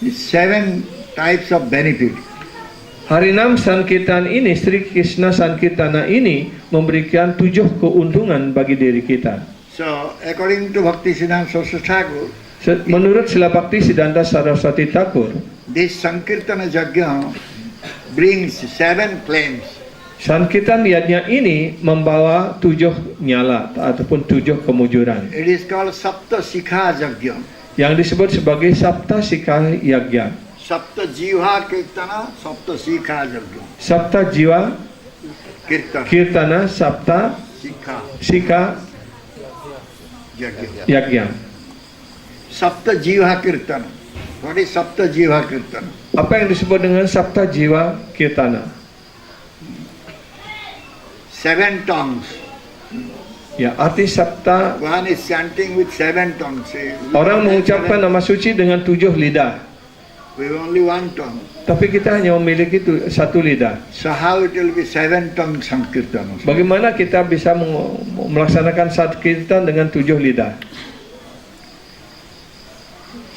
the 7 types of benefit. Harinam Sankirtan ini, Sri Krishna Sankirtana ini memberikan 7 keuntungan bagi diri kita. So according to Bhakti Siddhanta Saraswati Thakur, Menurut Sila Bhakti Siddhanta Saraswati Thakur, this Sankirtana Yajna brings 7 flames. Sankirtan yajna ini membawa 7 nyala ataupun 7 kemujuran It is called Sapta Sikha Yajna. yang disebut sebagai Sapta Sikha Yagya. Sapta Jiva Kirtana, Sapta Sikha Yajna. Sapta Jiwa Kirtana, Kirtana, Sapta Sikha Sikha Yajna. Yagya. Sapta Jiva Kirtana. What is Sapta Jiva Kirtana? Apa yang disebut dengan Sapta Jiwa Kirtana? 7 tongues. Ya, arti Sapta, One is chanting with 7 tongues. orang mengucapkan nama suci dengan 7 lidah. We have only 1 tongue. Tapi kita hanya memiliki 1 lidah. So how it will be 7 tongue Sankirtana? Bagaimana kita bisa melaksanakan sankirtan dengan 7 lidah?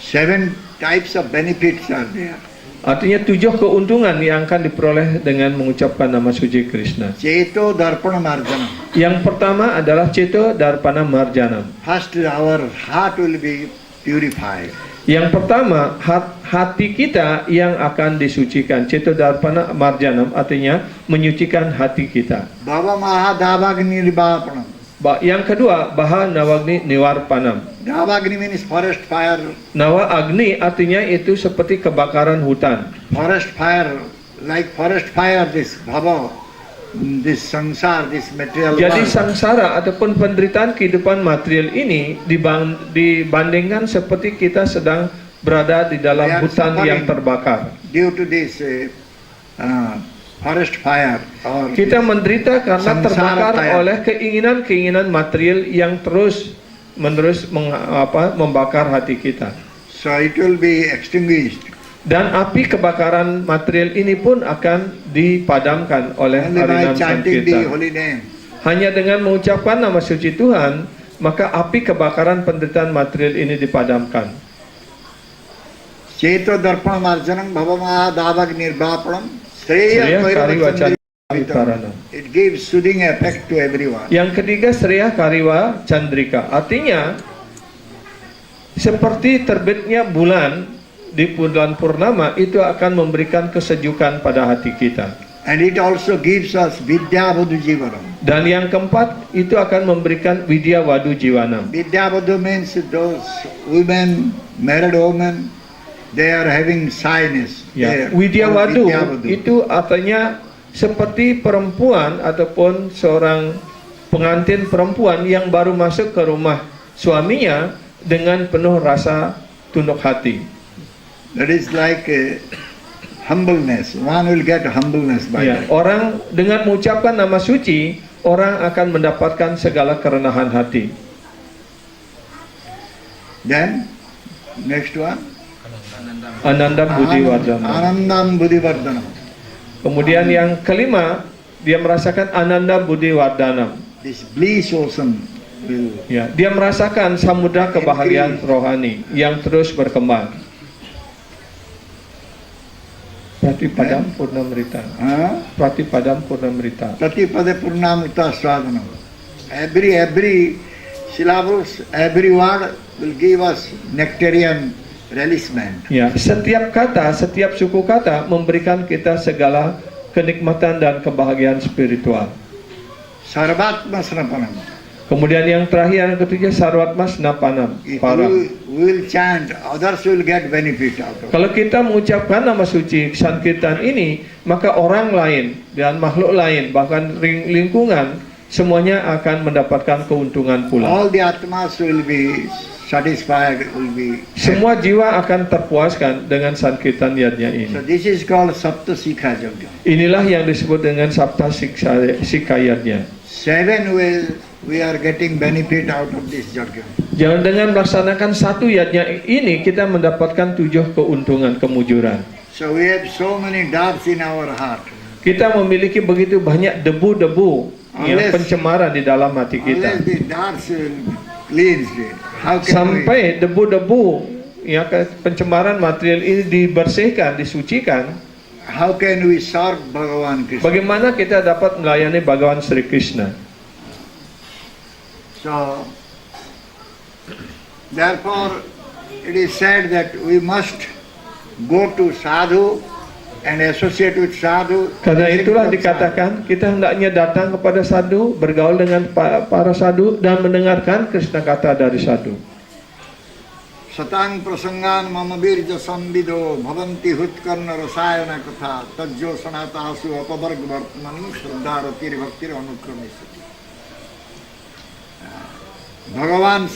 7 types of benefits are there. Artinya 7 keuntungan yang akan diperoleh dengan mengucapkan nama suci Krishna. Ceto Darpana Marjana. Yang pertama adalah Ceto Darpana Marjanam. First, our heart will be purified. Yang pertama, hati kita yang akan disucikan. Ceto Darpana Marjanam artinya menyucikan hati kita. Bhava Mahadavagni Nivapanam. Yang kedua, Baha Nawagni Niwarpanam. Davagni means forest fire. Nawa Agni artinya itu seperti kebakaran hutan. Forest fire, like forest fire, this bhava, this sansar, this material Jadi world. sangsara ataupun penderitaan kehidupan material ini dibandingkan seperti kita sedang berada di dalam We are hutan yang suffering terbakar. Due to this forest fire. Or Kita this menderita karena samsara terbakar fire. oleh keinginan-keinginan material yang terus-menerus membakar hati kita. So it will be extinguished. Dan api kebakaran material ini pun akan dipadamkan oleh Only by harinam chanting the sankirtan. holy name. Hanya dengan mengucapkan nama suci Tuhan, maka api kebakaran penderitaan material ini dipadamkan. Ceto Darpana Marjanam Bhava Mahadavagni Nivapanam. Shreya Shreya Kari Kairvachandri. Vitarana. It gives soothing effect to everyone. Yang ketiga Sriya Kariwa Chandrika. Artinya seperti terbitnya bulan di bulan purnama itu akan memberikan kesejukan pada hati kita. And it also gives us Vidya Vadhu Jivanam. Dan yang keempat itu akan memberikan Widya Wadu Jiwanam. Vidya Vadhu means those women, married women, they are having shyness. Ya, They are Widya called Wadu Vidya Vadhu. itu artinya seperti perempuan ataupun seorang pengantin perempuan yang baru masuk ke rumah suaminya dengan penuh rasa tunduk hati. That is like humbleness. One will get humbleness by Ya, that. orang dengan mengucapkan nama suci, orang akan mendapatkan segala kerenahan hati. Then, next one. Ananda Budi Wardana. Anandam Buddhi Vardhanam. Kemudian yang kelima, dia merasakan Ananda Budi Wardana. This bliss ocean will. Ya, dia merasakan samudra kebahagiaan rohani yang terus berkembang. Pratipadam Purnamrita. Pratipadam Purnamrita. Pratipada Purnamrita Swadhanam. Every syllables, every word will give us nectarian releasement. Ya, setiap kata, setiap suku kata memberikan kita segala kenikmatan dan kebahagiaan spiritual. Sarvatma Sanapanam. Kemudian yang terakhir, yang ketiga, Sarvatma Snapanam. If Param. you will chant, others will get benefit out of it. Kalau kita mengucapkan nama suci Sankirtan ini, maka orang lain dan makhluk lain, bahkan lingkungan, semuanya akan mendapatkan keuntungan pula. All the atmas will be satisfied, will be. Semua jiwa akan terpuaskan dengan Sankirtan yadnya ini. So this is called Sapta Sikha Yajna. Inilah yang disebut dengan Sapta Sikha yadnya. 7 we are getting benefit out of this yajna. Jangan dengan melaksanakan satu yadnya ini kita mendapatkan 7 keuntungan kemujuran. So we have so many doubts in our heart. Kita memiliki begitu banyak debu-debu yang pencemaran di dalam hati kita. Unless the doubts will cleanse it, how can Sampai debu-debu yang pencemaran material ini dibersihkan, disucikan, how can we serve Bhagavan Krishna? bagaimana kita dapat melayani Bhagawan Sri Krishna? So therefore it is said that we must go to sadhu and associate with sadhu. Karena listen itulah from dikatakan kita hendaknya datang kepada sadhu, bergaul dengan para sadhu dan mendengarkan Krishna kata dari sadhu. Satang prasangan mama virja sambido bhavanti hutkarna rasayana katha tajjo sanata asu apavarg vartmani shraddharati bhakti anukramisati. Bhagavan's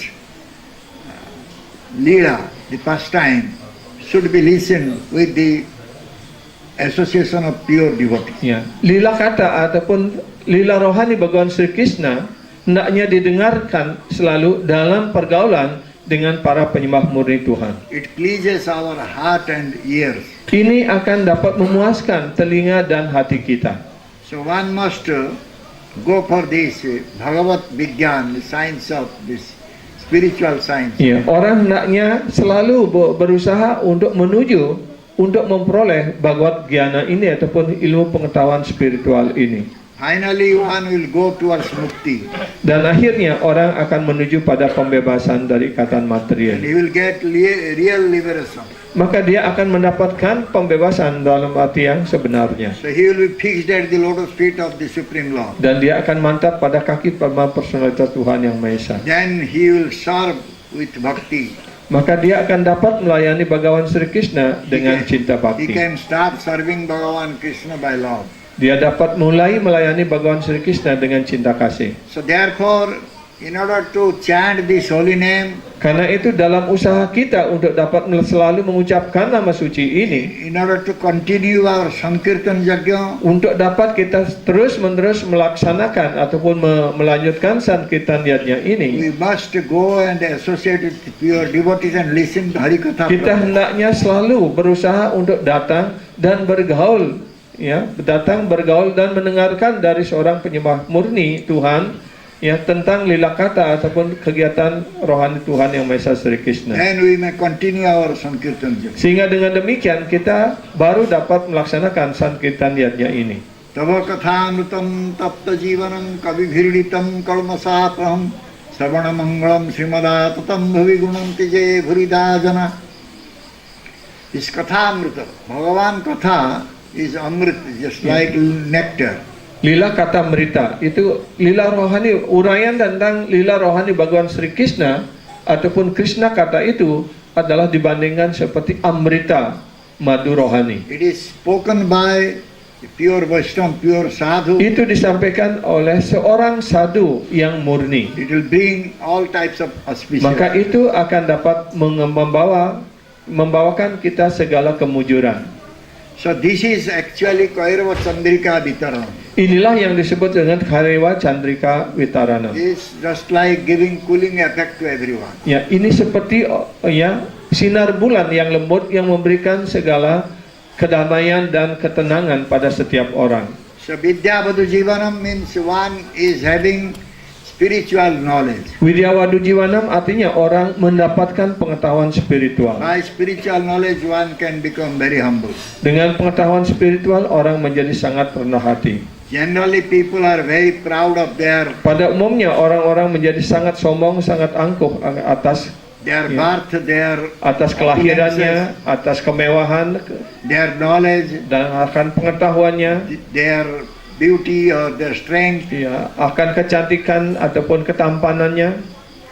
Leela, the pastime, should be listened with the association of pure devotees. Ya, lila kata ataupun lila rohani Bhagawan Sri Krishna hendaknya didengarkan selalu dalam pergaulan dengan para penyembah murni Tuhan. It pleases our heart and ears. Ini akan dapat memuaskan telinga dan hati kita. So one must go for this Bhagavat Vigyan, the science of this spiritual science. Ya, orang hendaknya selalu berusaha untuk menuju untuk memperoleh Bhagavad Gyana ini ataupun ilmu pengetahuan spiritual ini. Finally one will go towards mukti. Dan akhirnya orang akan menuju pada pembebasan dari ikatan And material. he will get real liberation. Maka dia akan mendapatkan pembebasan dalam arti yang sebenarnya. So he will be fixed at the lotus feet of the Supreme Lord. Dan dia akan mantap pada kaki personalitas Tuhan yang Maha Esa. Then he will serve with bhakti. Maka dia akan dapat melayani Bhagawan Sri Krishna dengan cinta He bakti. can start serving Bhagavan Krishna by love. Dia dapat mulai melayani Bhagawan Sri Krishna dengan cinta kasih. So therefore, in order to chant this holy name, Karena itu dalam usaha kita untuk dapat selalu mengucapkan nama suci ini, in order to continue our Sankirtan Yajna, untuk dapat kita terus-menerus melaksanakan ataupun melanjutkan Sankirtan yadnya ini, we must go and associate with pure devotees and listen to Harikatha. kita hendaknya selalu berusaha untuk datang dan bergaul, ya, datang bergaul dan mendengarkan dari seorang penyembah murni Tuhan, ya, tentang lila kata ataupun kegiatan rohani Tuhan yang Maha Esa Sri Krishna. Then we may continue our Sankirtan Yajna. Sehingga dengan demikian kita baru dapat melaksanakan Sankirtan yadnya ini. Tava kathamrutam tapta jivanam kavibhiriditam kalmasapaham Savana mangalam srimadatam bhavi gunanti je bhuridajana. This kathamrita, Bhagavan katha is amrit, just like nectar. Lila kata merita itu lila rohani, uraian tentang lila rohani Bhagawan Sri Krishna ataupun Krishna kata itu adalah dibandingkan seperti amrita, madu rohani. It is spoken by pure Vaishnava, pure sadhu. Itu disampaikan oleh seorang sadhu yang murni. It will bring all types of auspicious. Maka itu akan dapat membawakan kita segala kemujuran. So this is actually Kairava Chandrika Vitarana. Inilah yang disebut dengan Kairava Chandrika Vitarana. It's just like giving cooling effect to everyone. Ya, ini seperti ya sinar bulan yang lembut yang memberikan segala kedamaian dan ketenangan pada setiap orang. So Vidya Vadhu Jivanam means one is having spiritual knowledge. Widyawadu Jiwanam artinya orang mendapatkan pengetahuan spiritual. By spiritual knowledge one can become very humble. Dengan pengetahuan spiritual orang menjadi sangat rendah hati. Generally people are very proud of their Pada umumnya orang-orang menjadi sangat sombong, sangat angkuh atas birth, their atas kelahirannya, atas kemewahan their knowledge, dan akan pengetahuannya, their beauty or their strength. ya, akan kecantikan ataupun ketampanannya.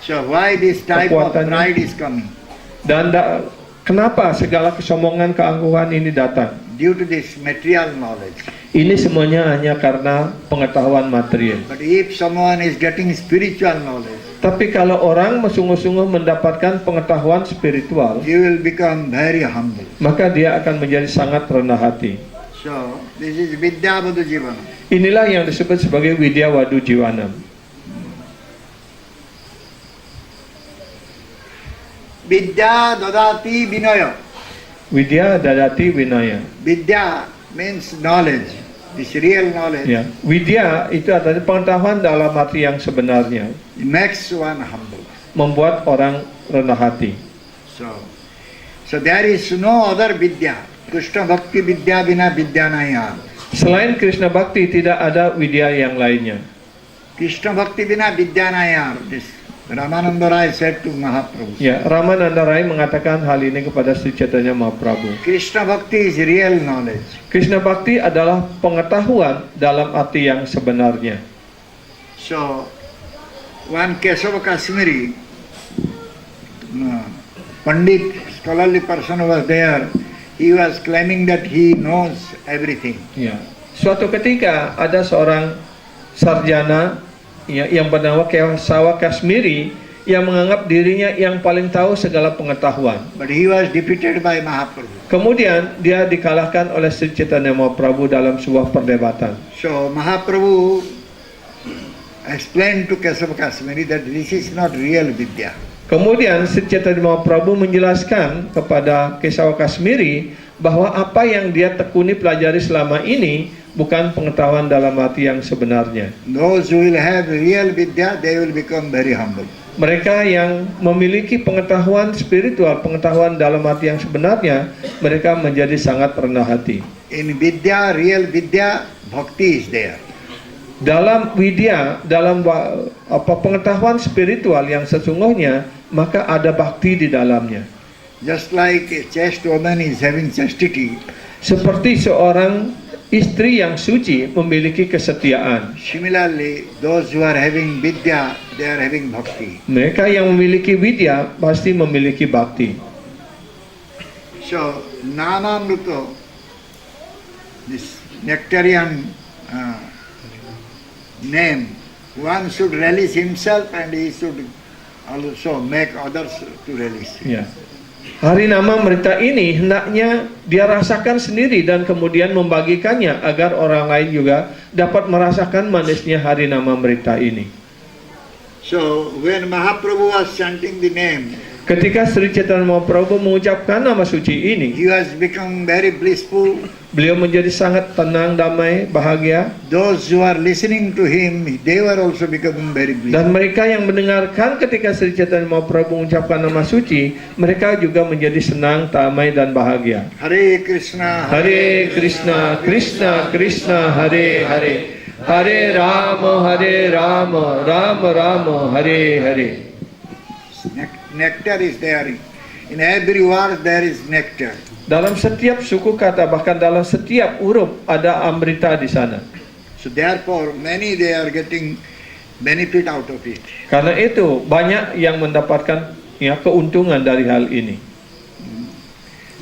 So why this type of Kekuatannya. pride is coming? Dan kenapa segala kesombongan, keangkuhan ini datang? Due to this material knowledge. Ini semuanya hanya karena pengetahuan material. But if someone is getting spiritual knowledge, Tapi kalau orang sungguh-sungguh mendapatkan pengetahuan spiritual, he will become very humble. maka dia akan menjadi sangat rendah hati. So this is Vidya Vadhu Jivana. Inilah yang disebut sebagai Widya Wadu Jiwanam. Vidya Dadati Vinaya. Widya Dadati Vinaya. Vidya means knowledge. This real knowledge. Ya, Widya itu adalah pengetahuan dalam arti yang sebenarnya, It makes one humble. membuat orang rendah hati. So there is no other Vidya. Krishna Bhakti Vidya Vina Vidya Naya. Selain Krishna Bhakti tidak ada widya yang lainnya. Krishna Bhakti Vina Vidya Naya. This Ramananda Rai said to Mahaprabhu. Ya, Ramananda Rai mengatakan hal ini kepada Sri Chaitanya Mahaprabhu. Krishna Bhakti is real knowledge. Krishna Bhakti adalah pengetahuan dalam arti yang sebenarnya. So one Kesava Kashmiri, Pandit, scholarly person was there. He was claiming that he knows everything. Ya. Suatu ketika ada seorang sarjana ya, yang bernama Kesava Kashmiri yang menganggap dirinya yang paling tahu segala pengetahuan. But he was defeated by Mahaprabhu. Kemudian dia dikalahkan oleh Sri Chaitanya Mahaprabhu dalam sebuah perdebatan. So Mahaprabhu explained to Kesava Kashmiri that this is not real Vidya. Kemudian Sri Chaitanya Mahaprabhu menjelaskan kepada Kesava Kashmiri bahwa apa yang dia tekuni pelajari selama ini bukan pengetahuan dalam arti yang sebenarnya. Those who will have real Vidya, they will become very humble. Mereka yang memiliki pengetahuan spiritual, pengetahuan dalam arti yang sebenarnya, mereka menjadi sangat rendah hati. In Vidya, real Vidya, Bhakti is there. Dalam widya, dalam pengetahuan spiritual yang sesungguhnya, maka ada bakti di dalamnya. Just like a chaste woman is having chastity, Seperti seorang istri yang suci memiliki kesetiaan. similarly, those who are having Vidya, they are having Bhakti. Mereka yang memiliki widya pasti memiliki bakti. So, Namamrita, this nectarian name, one should relish himself and he should also make others to relish. Ya. Hari nama merita ini hendaknya dia rasakan sendiri dan kemudian membagikannya agar orang lain juga dapat merasakan manisnya hari nama merita ini. So when Mahaprabhu was chanting the name, Ketika Sri Chaitanya Mahaprabhu mengucapkan nama suci ini, he has become very blissful. beliau menjadi sangat tenang, damai, bahagia. Those who are listening to him, they were also becoming very blissful. Dan mereka yang mendengarkan ketika Sri Chaitanya Mahaprabhu mengucapkan nama suci, mereka juga menjadi senang, damai, dan bahagia. Hare Krishna, Hare Krishna, Krishna Krishna, Hare Hare, Hare Rama, Rama Rama, Hare Hare. Nectar is there. In every word there is nectar. Dalam setiap suku kata, bahkan dalam setiap huruf ada amrita di sana. So therefore, many they are getting benefit out of it. Karena itu banyak yang mendapatkan keuntungan dari hal ini.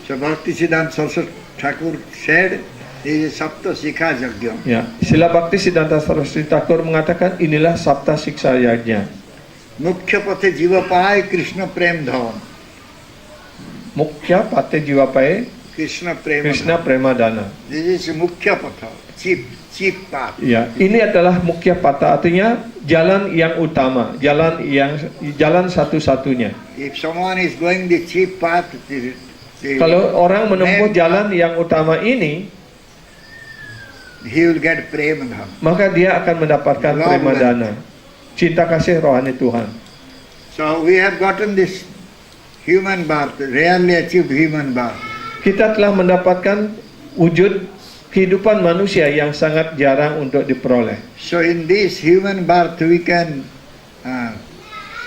So Bhaktisiddhanta Saraswati Thakur said, this is Sapta Sikha Yajna. Ya, Sila Bhaktisiddhanta Saraswati Thakur mengatakan inilah Sapta Siksa Yajna. Mukhya pathe jiva paye Krishna prem dhavan. Mukhya pate jiwa pae Krishna prem. Krishna Premadana. This is mukhya patha, chief path. Ya, ini adalah mukhya pata, artinya jalan yang utama, jalan satu-satunya. If someone is going the chief path, Kalau orang menempuh main jalan yang utama ini, he will get prem dhavan. maka dia akan mendapatkan Love Premadana, cinta kasih rohani Tuhan. So we have gotten this human birth, rarely achieved human birth. Kita telah mendapatkan wujud kehidupan manusia yang sangat jarang untuk diperoleh. So in this human birth we can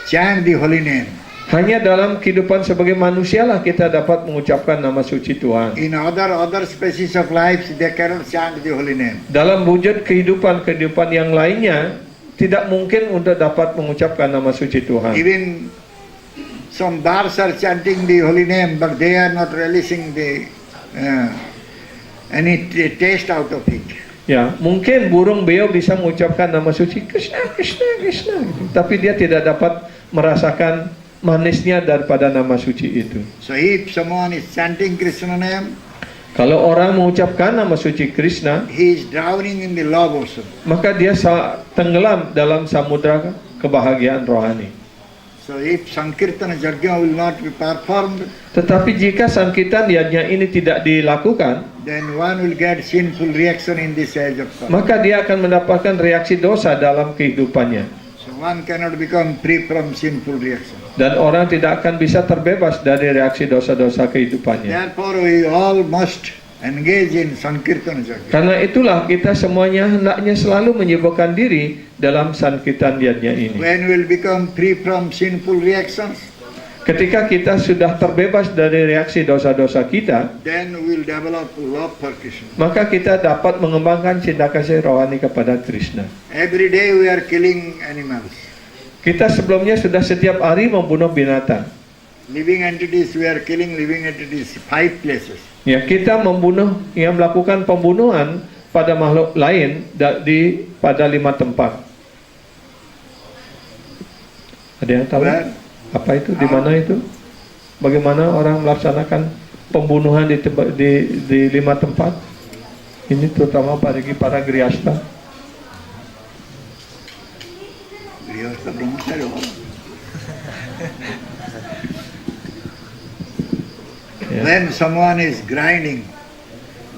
chant the holy name. Hanya dalam kehidupan sebagai manusia lah kita dapat mengucapkan nama suci Tuhan. In other species of life they cannot chant the holy name. Dalam wujud kehidupan yang lainnya, tidak mungkin untuk dapat mengucapkan nama suci Tuhan. Even some birds are chanting the holy name, but they are not relishing the any taste out of it. Ya, mungkin burung beo bisa mengucapkan nama suci Krishna, Krishna, Krishna, gitu. Tapi dia tidak dapat merasakan manisnya daripada nama suci itu. So if someone is chanting Krishna name, Kalau orang mengucapkan nama suci Krishna, he is drowning in the love ocean. maka dia tenggelam dalam samudra kebahagiaan rohani. So if Sankirtana Yajna will not be performed, Tetapi jika Sankirtan yajna ini tidak dilakukan, then one will get sinful reaction in this age of time. maka dia akan mendapatkan reaksi dosa dalam kehidupannya. So one cannot become free from sinful reaction. Dan orang tidak akan bisa terbebas dari reaksi dosa-dosa kehidupannya. Therefore we all must engage in Sankirtana Yajna. Karena itulah kita semuanya hendaknya selalu menyibukkan diri dalam Sankirtan yajna ini. When we will become free from sinful reactions, Ketika kita sudah terbebas dari reaksi dosa-dosa kita, then we will develop love for Krishna. maka kita dapat mengembangkan cinta kasih rohani kepada Krishna. Every day we are killing animals. Kita sebelumnya sudah setiap hari membunuh binatang. Living entities, we are killing living entities 5 places. Ya, kita melakukan pembunuhan pada makhluk lain pada 5 tempat. Ada yang tahu? Where? Apa itu? Di mana itu? Bagaimana orang melaksanakan pembunuhan di 5 tempat? Ini terutama bagi para grihasta. Grihastha brahmachari. Ya. When someone is grinding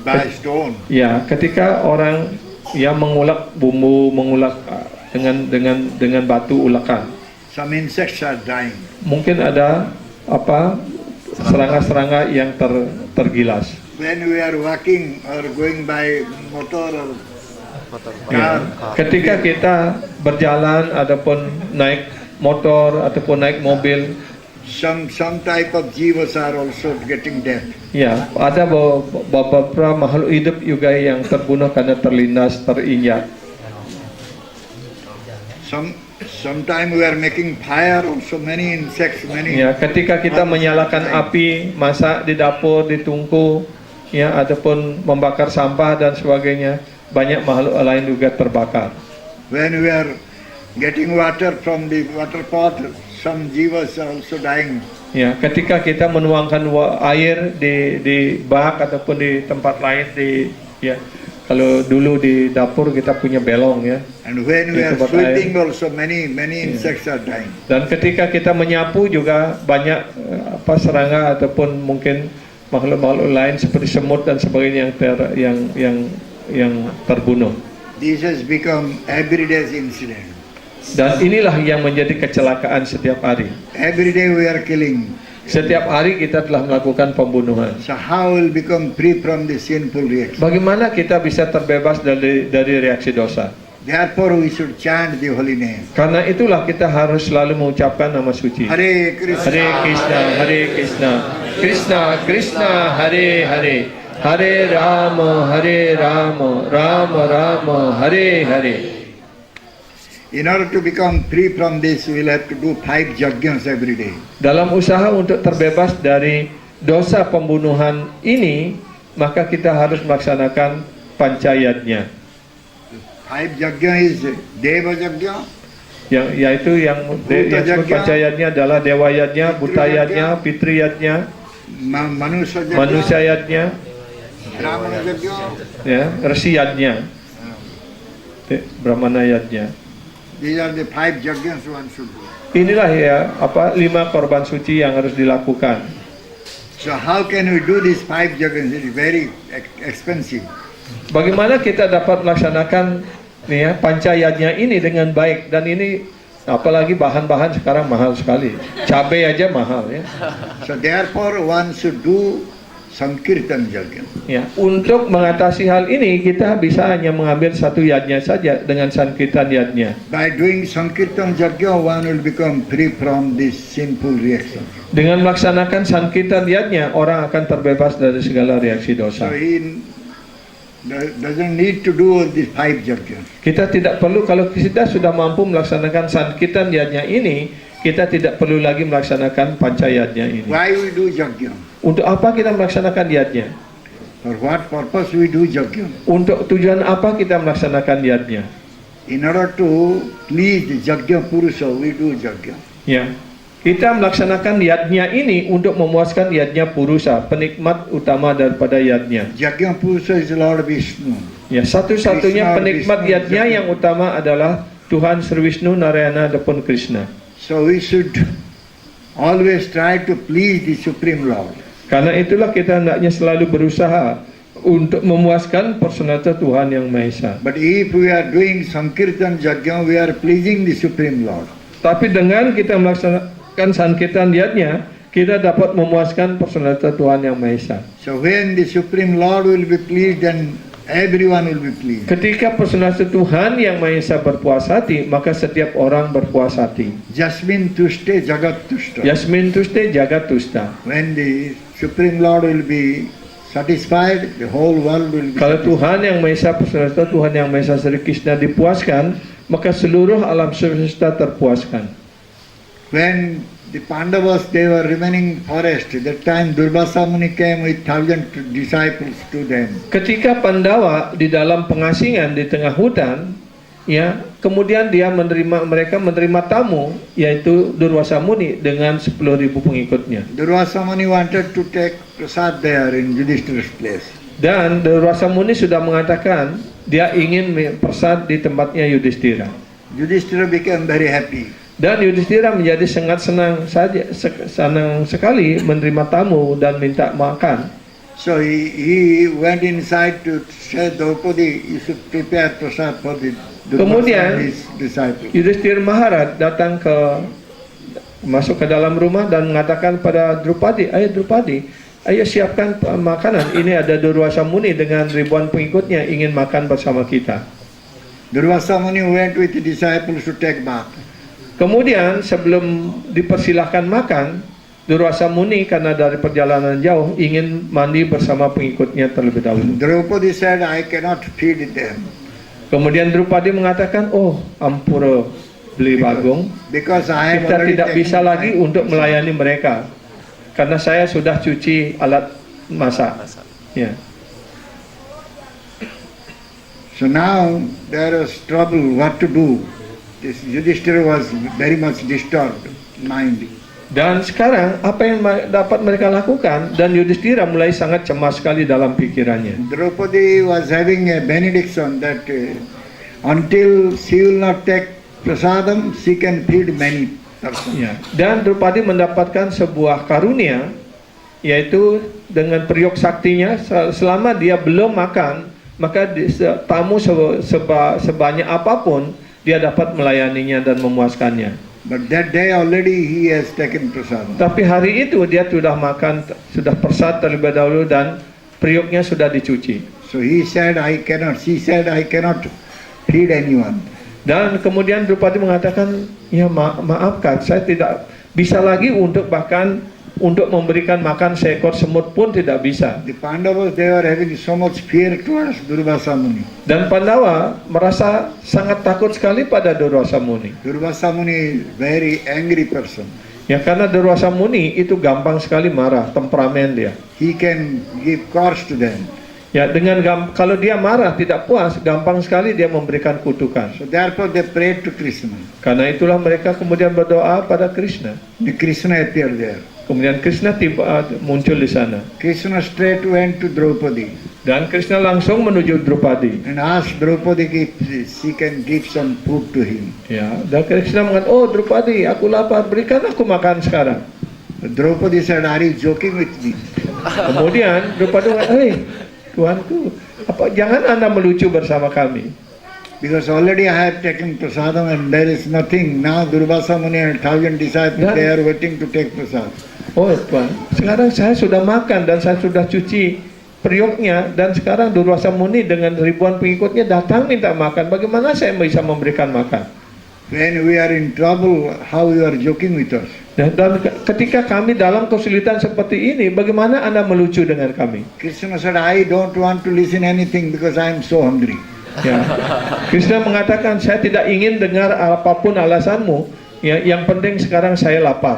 by stone, Ya, ketika orang yang mengulek bumbu, dengan batu ulakan, some insects are dying. mungkin ada serangga-serangga yang tergilas. When we are walking or going by motor or Ya. car, Ketika kita berjalan ataupun naik motor ataupun naik mobil, some type of jivas are also getting dead. ya ada beberapa makhluk hidup juga yang terbunuh karena terlindas, terinjak. Sometime we are making fire, also many insects, many. Ya, ketika kita menyalakan api, masak di dapur, di tungku, ya ataupun membakar sampah dan sebagainya, banyak makhluk lain juga terbakar. When we are getting water from the water pot, some jivas are also dying. Ya, ketika kita menuangkan air di bak ataupun di tempat lain Kalau dulu di dapur kita punya belong ya. And when we Itu are buat sweeping also many insects are dying. Dan ketika kita menyapu juga banyak serangga ataupun mungkin makhluk-makhluk lain seperti semut dan sebagainya yang terbunuh. This has become everyday's incident. Dan inilah yang menjadi kecelakaan setiap hari. Every day we are killing. Setiap hari kita telah melakukan pembunuhan. So how will become free from the sinful reaction? Bagaimana kita bisa terbebas dari reaksi dosa? Therefore we should chant the holy name. Karena itulah kita harus selalu mengucapkan nama suci. Hare Krishna, Hare Krishna, Hare Krishna, Krishna Krishna, Hare Hare, Hare Rama, Rama Rama, Hare Hare. in order to become free from this, we will have to do 5 yajnas every day. Dalam usaha untuk terbebas dari dosa pembunuhan ini, maka kita harus melaksanakan pancayatnya. 5 yajna is Deva yajna, Yaitu yang disebut pancayatnya adalah Dewa Yajna, Buta Yajna, Pitri Yajna, Manusya yajna, Manusia Yajna, Brahmana yajna, ya, Resi Yajna, Brahmana Yajna. these are the 5 yajnas one should do. Inilah ya 5 korban suci yang harus dilakukan. So how can we do these 5 yajnas? It is very expensive. Bagaimana kita dapat melaksanakan nih ya pancayatnya ini dengan baik, dan ini apalagi bahan-bahan sekarang mahal sekali. Cabai aja mahal ya. So therefore one should do Sankirtan yajna. Ya, untuk mengatasi hal ini kita bisa hanya mengambil satu yajna saja dengan Sankirtan yajna. By doing Sankirtan yajna, one will become free from this sinful reaction. Dengan melaksanakan Sankirtan yajna, orang akan terbebas dari segala reaksi So dosa. he doesn't need to do all these 5 yajnas. Kita tidak perlu, kalau kita sudah mampu melaksanakan Sankirtan yajna ini, kita tidak perlu lagi melaksanakan pancayatnya ini. Why we do yajna? Untuk apa kita melaksanakan yajna? For what purpose we do yajna? Untuk tujuan apa kita melaksanakan yajna? In order to please the yajna purusha, we do yajna. Ya, kita melaksanakan yajna ini untuk memuaskan yajna purusa, penikmat utama daripada yajna. Yajna purusha is Lord Vishnu. Ya, satu-satunya Krishna, penikmat Vishnu, yajna Yajna. yang utama adalah Tuhan Sri Wisnu, Narayana, ataupun Krishna. So we should always try to please the Supreme Lord. Karena itulah kita hendaknya selalu berusaha untuk memuaskan personalitas Tuhan Yang Maha Esa. But if we are doing Sankirtan yajna, we are pleasing the Supreme Lord. Tapi dengan kita melaksanakan Sankirtan yajna, kita dapat memuaskan personalitas Tuhan Yang Maha Esa. So when the Supreme Lord will be pleased, then everyone will be pleased. Ketika personalitas Tuhan Yang Maha Esa berpuas hati, maka setiap orang berpuas hati. Jasmin tushte jagat tushta. Yasmin tuste jagat tusta. When the Supreme Lord will be satisfied, the whole world will be Kalau satisfied. Tuhan Yang Maha Esa, personalitas Tuhan Yang Maha Esa Sri Krishna dipuaskan, maka seluruh alam semesta terpuaskan. When the Pandavas, they were remaining forest, that time Durvasa Muni came with 1,000 disciples to them. Ketika Pandawa di dalam pengasingan di tengah hutan, ya, kemudian dia mereka menerima tamu, yaitu Durvasa Muni dengan 10.000 pengikutnya. Durvasa Muni wanted to take prasad there in Yudhishthira's place. Dan Durvasa Muni sudah mengatakan dia ingin persad di tempatnya Yudhishthira. Yudhishthira became very happy. Dan Yudhishthira menjadi sangat senang sekali menerima tamu dan minta makan. So he went inside to say, Draupadi, you should prepare prasad for the Durvasa Kemudian, and his disciples. Yudhishthira Maharaj masuk ke dalam rumah dan mengatakan pada Draupadi, ayo siapkan makanan. Ini ada Durvasa Muni dengan ribuan pengikutnya ingin makan bersama kita. Durvasa Muni went with the disciples to take bath. Kemudian sebelum dipersilahkan makan, Durvasa Muni karena dari perjalanan jauh ingin mandi bersama pengikutnya terlebih dahulu. Draupadi said, I cannot feed them Kemudian Draupadi mengatakan, oh ampura beli bagong, because I have kita already tidak taken bisa lagi my untuk prasad." melayani mereka karena saya sudah cuci alat masak. Ya. So now there was trouble what to do. This Yudhishthira was very much disturbed mind. Dan sekarang apa yang dapat mereka lakukan, dan Yudhishthira mulai sangat cemas sekali dalam pikirannya. Draupadi was having a benediction that until she will not take prasadam, she can feed many persons. Ya. Dan Draupadi mendapatkan sebuah karunia, yaitu dengan periuk saktinya, selama dia belum makan, maka tamu sebanyak apapun dia dapat melayaninya dan memuaskannya. But that day already he has taken prasadam. Tapi hari itu dia sudah makan, sudah persat terlebih dahulu, dan periuknya sudah dicuci. So she said, I cannot feed anyone. Dan kemudian Draupadi mengatakan, ya maafkan, saya tidak bisa lagi untuk memberikan makan seekor semut pun tidak bisa. The Pandavas, they were having so much fear towards Durvasa Muni. Dan Pandawa merasa sangat takut sekali pada Durvasa Muni. Durvasa Muni is very angry person. Ya, karena Durvasa Muni itu gampang sekali marah, temperamen dia. He can give curse to them. Ya, kalau dia marah tidak puas, gampang sekali dia memberikan kutukan. So therefore they prayed to Krishna. Karena itulah mereka kemudian berdoa pada Krishna. The Krishna appeared there. Kemudian Krishna muncul di sana. Krishna straight went to Draupadi Dan Krishna langsung menuju Draupadi. and asked Draupadi if she can give some food to him. Ya, dan Krishna mengatakan, oh Draupadi, aku lapar, berikan aku makan sekarang. But Draupadi said, are you joking with me? Kemudian Draupadi mengatakan, hei Tuanku, jangan Anda melucu bersama kami. Because already I have taken prasadam and there is nothing. Now Durvasa Muni and 1,000 disciples, Yeah. they are waiting to take prasadam. Oh Tuan, sekarang saya sudah makan dan saya sudah cuci periuknya, dan sekarang Durvasa Muni dengan ribuan pengikutnya datang minta makan. Bagaimana saya bisa memberikan makan? When we are in trouble, how you are joking with us? Dan ketika kami dalam kesulitan seperti ini, bagaimana Anda melucu dengan kami? Krishna said, I don't want to listen anything because I am so hungry. Ya. Krishna mengatakan, saya tidak ingin dengar apapun alasanmu. Ya, yang penting sekarang saya lapar.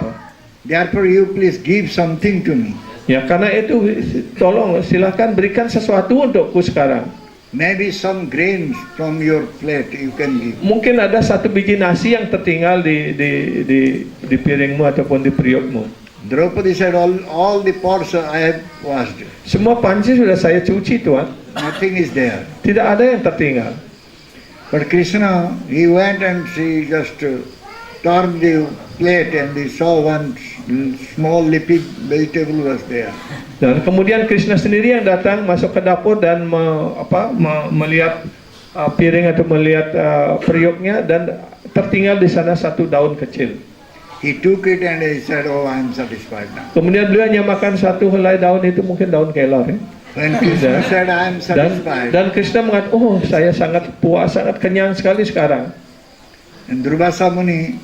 Therefore you please give something to me. Ya, karena itu tolong silakan berikan sesuatu untukku sekarang. Maybe some grains from your plate you can give. Mungkin ada satu biji nasi yang tertinggal di piringmu ataupun di periukmu. Draupadi said, all the pots I have washed. Semua panci sudah saya cuci, Tuan. Nothing is there. Tidak ada yang tertinggal. But Krishna, he went and he just turned the plate and he saw one small leafy vegetable was there. Dan kemudian Krishna sendiri yang datang masuk ke dapur dan melihat piring atau melihat periuknya, dan tertinggal di sana satu daun kecil. He took it and he said, oh, I am satisfied now. Kemudian beliau hanya makan satu helai daun itu, mungkin daun kelor ya. When Krishna said, I am Dan satisfied, Krishna mengatakan, oh saya sangat puas, sangat kenyang sekali sekarang. and Durvasa Muni,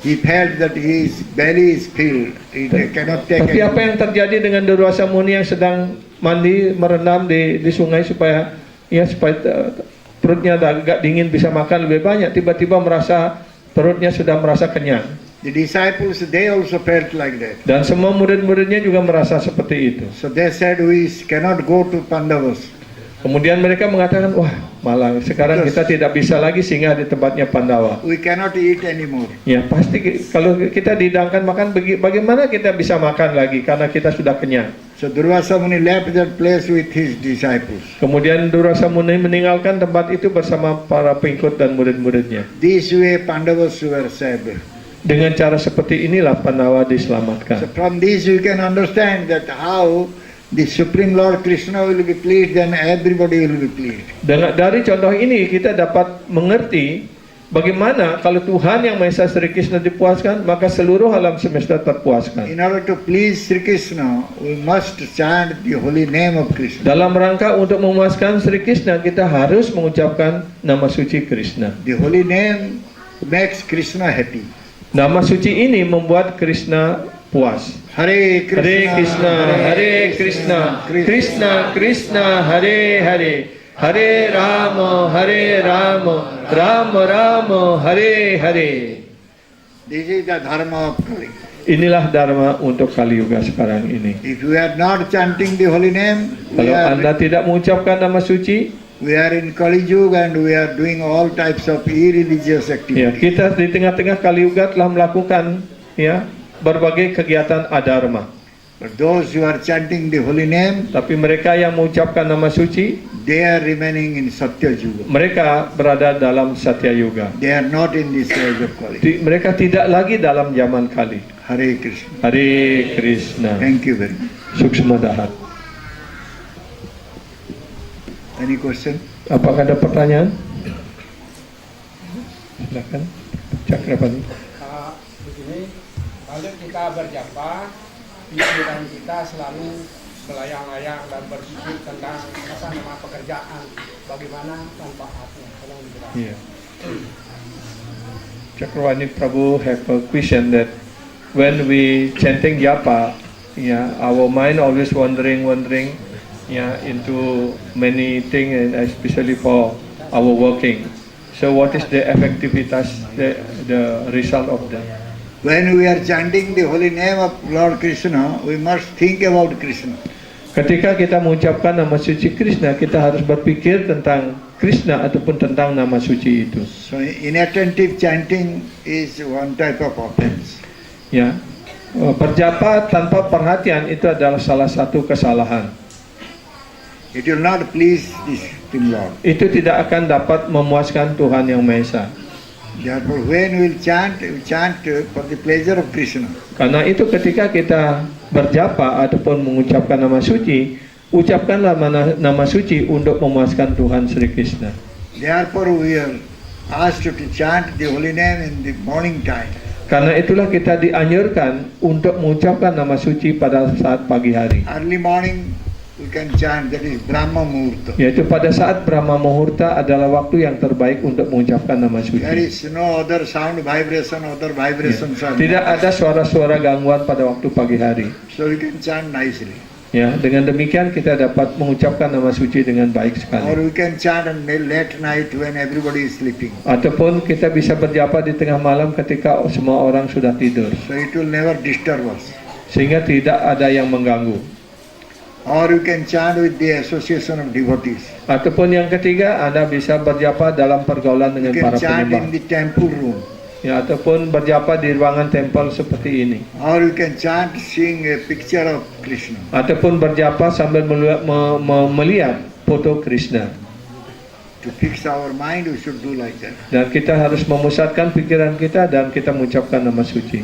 he felt that his belly is filled. He cannot take Tapi apa it. yang terjadi dengan Durvasa Muni yang sedang mandi merendam di sungai supaya perutnya agak dingin bisa makan lebih banyak, tiba-tiba perutnya sudah merasa kenyang. The disciples, they also felt like that. Dan semua murid-muridnya juga merasa seperti itu. So they said, we cannot go to Pandavas. Kemudian mereka mengatakan, wah malah sekarang kita tidak bisa lagi singgah di tempatnya Pandawa. We cannot eat anymore. Ya pasti kalau kita dihidangkan makan, bagaimana kita bisa makan lagi karena kita sudah kenyang. So Durvasa Muni left that place with his disciples. Kemudian Durvasa Muni meninggalkan tempat itu bersama para pengikut dan murid-muridnya. This way Pandavas were saved. Dengan cara seperti inilah Pandawa So diselamatkan. from this you can understand that how the Supreme Lord Krishna will be pleased, then everybody will be pleased. Dari contoh ini kita dapat mengerti bagaimana kalau Tuhan yang Maha Esa Sri Krishna dipuaskan, maka seluruh alam semesta terpuaskan. In order to please Sri Krishna, we must chant the holy name of Krishna. Dalam rangka untuk memuaskan Sri Krishna, kita harus mengucapkan nama suci Krishna. The holy name makes Krishna happy. Nama suci ini membuat Krishna puas. Hare Krishna, Hare Krishna, Hare Krishna, Krishna Krishna, Hare Hare, Hare Rama, Rama Rama, Hare Hare. This is the dharma of Kali. Inilah dharma untuk Kali Yuga sekarang ini. If we are not chanting the holy name, Kalau Anda tidak mengucapkan nama suci, we are in Kali Yuga and we are doing all types of irreligious ya activities. kita di tengah-tengah Kali Yuga telah melakukan ya berbagai kegiatan adharma. But those who are chanting the holy name, Tapi mereka yang mengucapkan nama suci, they are remaining in Satya Yuga. mereka berada dalam Satya Yuga. They are not in this age of Kali. Mereka tidak lagi dalam zaman Kali. Hare Krishna. Hare Krishna. Thank you very much. Suksma Dahat. Any question? Apakah ada pertanyaan? Silakan. Cakrapati. Begini, kalau kita berjapa, pikiran kita selalu melayang-layang dan berpikir tentang nama pekerjaan, bagaimana manfaatnya. Tolong dijelaskan. Yeah. Chakravarti Prabhu have a question that when we chanting japa, our mind always wandering, into many things, and especially for our working. So what is the effectivitas, the result of that? When we are chanting the holy name of Lord Krishna, we must think about Krishna. Ketika kita mengucapkan nama suci Krishna, kita harus berpikir tentang Krishna ataupun tentang nama suci itu. So inattentive chanting is one type of offense. Ya, berjapa tanpa perhatian itu adalah salah satu kesalahan. It will not please this Lord. Itu tidak akan dapat memuaskan Tuhan Yang Maha Esa. Therefore, when we chant for the pleasure of Krishna. Karena itu ketika kita berjapa ataupun mengucapkan nama suci, ucapkanlah nama suci untuk memuaskan Tuhan Sri Krishna. Therefore, we are asked to chant the holy name in the morning time. Karena itulah kita dianjurkan untuk mengucapkan nama suci pada saat pagi hari. Early morning we can chant, that is Brahma Muhurta. Yaitu pada saat Brahma Muhurta adalah waktu yang terbaik untuk mengucapkan nama There suci. is no other sound vibration, other vibrations. are Tidak not. ada suara-suara gangguan pada waktu pagi hari. So we can chant nicely. Ya, dengan demikian kita dapat mengucapkan nama suci dengan baik Or sekali. we can chant on late night when everybody is sleeping. Ataupun kita bisa berjapa di tengah malam ketika semua orang sudah tidur, So it will never disturb us. sehingga tidak ada yang mengganggu. Or you can chant with the association of devotees. Ataupun yang ketiga, Anda bisa berjapa dalam pergaulan You dengan can para chant penyembah. in the temple room. Ya, ataupun berjapa di ruangan tempel seperti ini. Or you can chant seeing a picture of Krishna. Ataupun berjapa sambil melihat foto Krishna. To fix our mind, we should do like that. Dan kita harus memusatkan pikiran kita dan kita mengucapkan nama suci.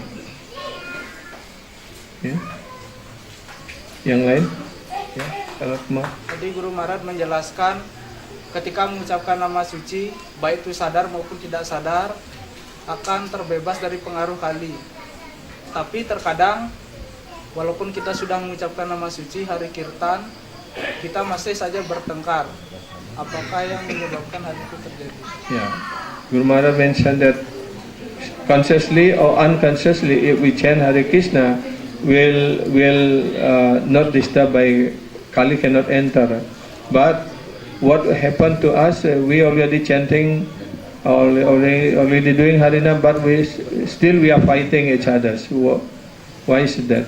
Ya. Yang lain? Ya, kalau Jadi Guru Maharaj menjelaskan ketika mengucapkan nama suci, baik itu sadar maupun tidak sadar, akan terbebas dari pengaruh kali. Tapi terkadang, walaupun kita sudah mengucapkan nama suci hari kirtan, kita masih saja bertengkar. Apakah yang menyebabkan hal itu terjadi? Yeah, Guru Maharaj mentioned that consciously or unconsciously, if we chant Hare Krishna, will not disturb by Kali cannot enter. But what happened to us? We already chanting, already doing Harinam, but we are fighting each other. So why is that?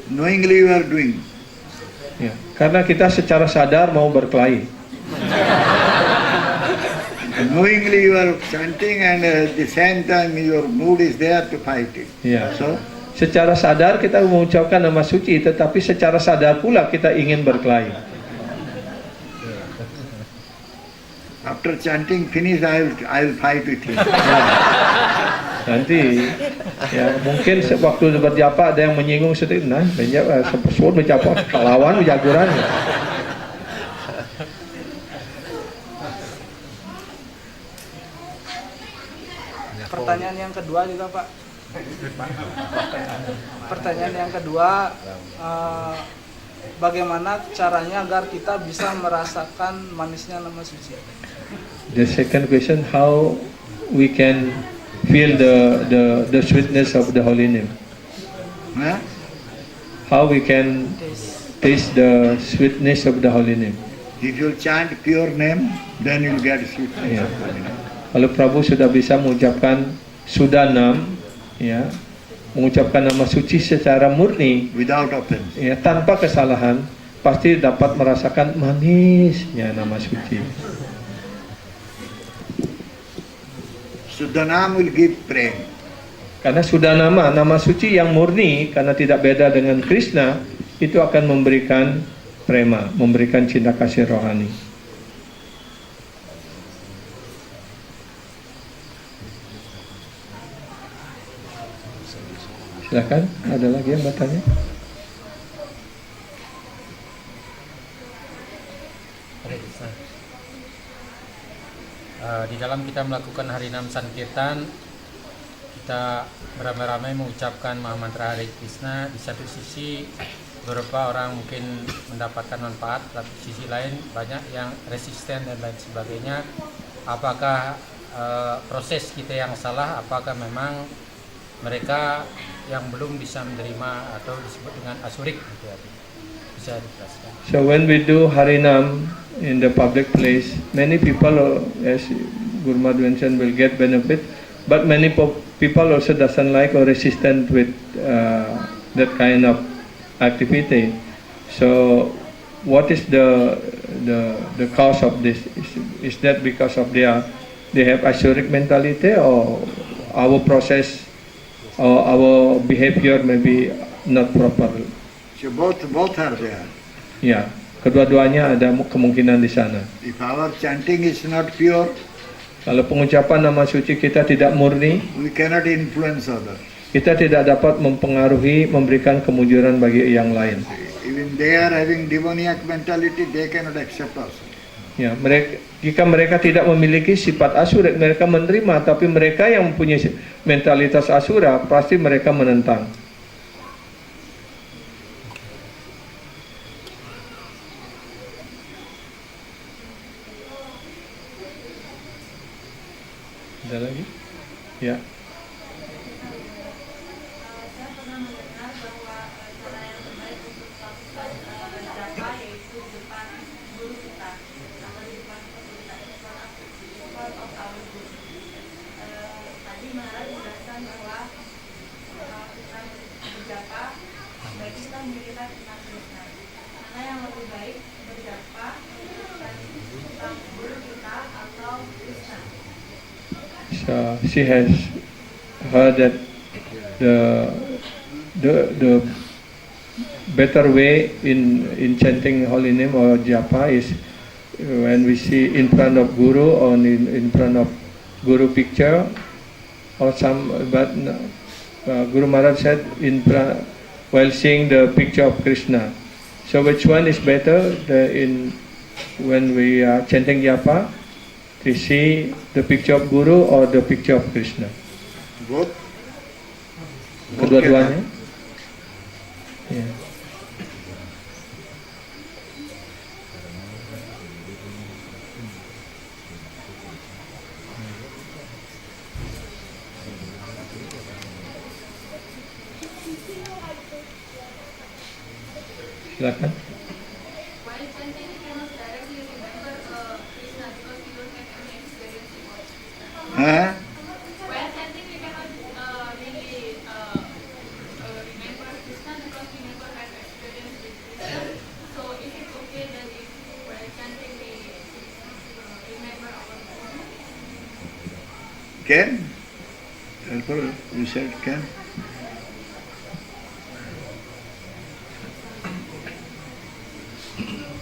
Knowingly you are doing. Ya, karena kita secara sadar mau berkelahi. Knowingly you are chanting and at the same time your mood is there to fight it. Ya. So, Secara sadar kita mengucapkan nama suci, tetapi secara sadar pula kita ingin berkelahi. after chanting finish, I will fight with him. Nanti ya mungkin waktu berjapa ada yang menyinggung sedikit, nah banyak sepesut berjapa lawan jaguran. Pertanyaan yang kedua juga Pak. Pertanyaan yang kedua, bagaimana caranya agar kita bisa merasakan manisnya nama suci? The second question, how we can feel the sweetness of the holy name? Huh? How we can taste the sweetness of the holy name? If you chant pure name, then you will get sweetness Yeah. of holy name. Kalau Prabu sudah bisa mengucapkan Sudanam, ya, mengucapkan nama suci secara murni, Without offense. ya, tanpa kesalahan, pasti dapat merasakan manisnya nama suci. Sudanam will give prem. Karena sudah nama suci yang murni, karena tidak beda dengan Krishna, itu akan memberikan prema, memberikan cinta kasih rohani. Silakan, ada lagi yang bertanya? Di dalam kita melakukan Harinam Sankirtan, kita beramai-ramai mengucapkan Mahamantra Hare Krishna. Di satu sisi beberapa orang mungkin mendapatkan manfaat, tapi sisi lain banyak yang resisten dan lain sebagainya. Apakah proses kita yang salah? Apakah memang mereka yang belum bisa menerima atau disebut dengan asurik gitu ya? Bisa dijelaskan. So when we do Harinam in the public place, many people, as Guru Maharaj mentioned, will get benefit, but many people also doesn't like or resistant with that kind of activity. So what is the cause of this? Is that because of they have asuric mentality, or our process or our behavior may be not proper? So both are there. Ya, kedua-duanya ada kemungkinan di sana. If our chanting is not pure, Kalau pengucapan nama suci kita tidak murni, we cannot influence others. kita tidak dapat mempengaruhi, memberikan kemujuran bagi yang lain. Even they are having demoniac mentality, they cannot accept us. Ya, jika mereka tidak memiliki sifat asura, mereka menerima, tapi mereka yang mempunyai mentalitas asura, pasti mereka menentang. Ada lagi? Ya. So she has heard that the better way in chanting holy name or japa is when we see in front of guru or in front of guru picture or some, but Guru Maharaj said in front, while seeing the picture of Krishna. So which one is better? When we are chanting japa, to see the picture of Guru or the picture of Krishna? Both. Kedua-duanya. Ya. Silakan. Huh? While chanting, we cannot really remember Krishna because we never had experience with Krishna. So, is it okay that if while chanting we remember our Guru? Can? Therefore, we said can.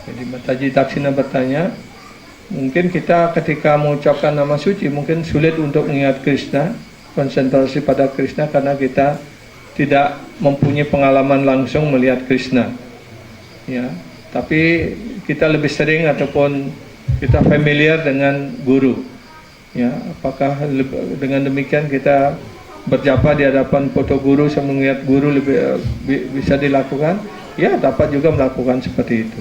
Jadi Mataji Daksina bertanya, mungkin kita ketika mengucapkan nama suci mungkin sulit untuk mengingat Krishna, konsentrasi pada Krishna karena kita tidak mempunyai pengalaman langsung melihat Krishna. Ya, tapi kita lebih sering ataupun kita familiar dengan guru. Ya, apakah dengan demikian kita berjapa di hadapan foto guru sambil melihat guru lebih bisa dilakukan? Ya, dapat juga melakukan seperti itu.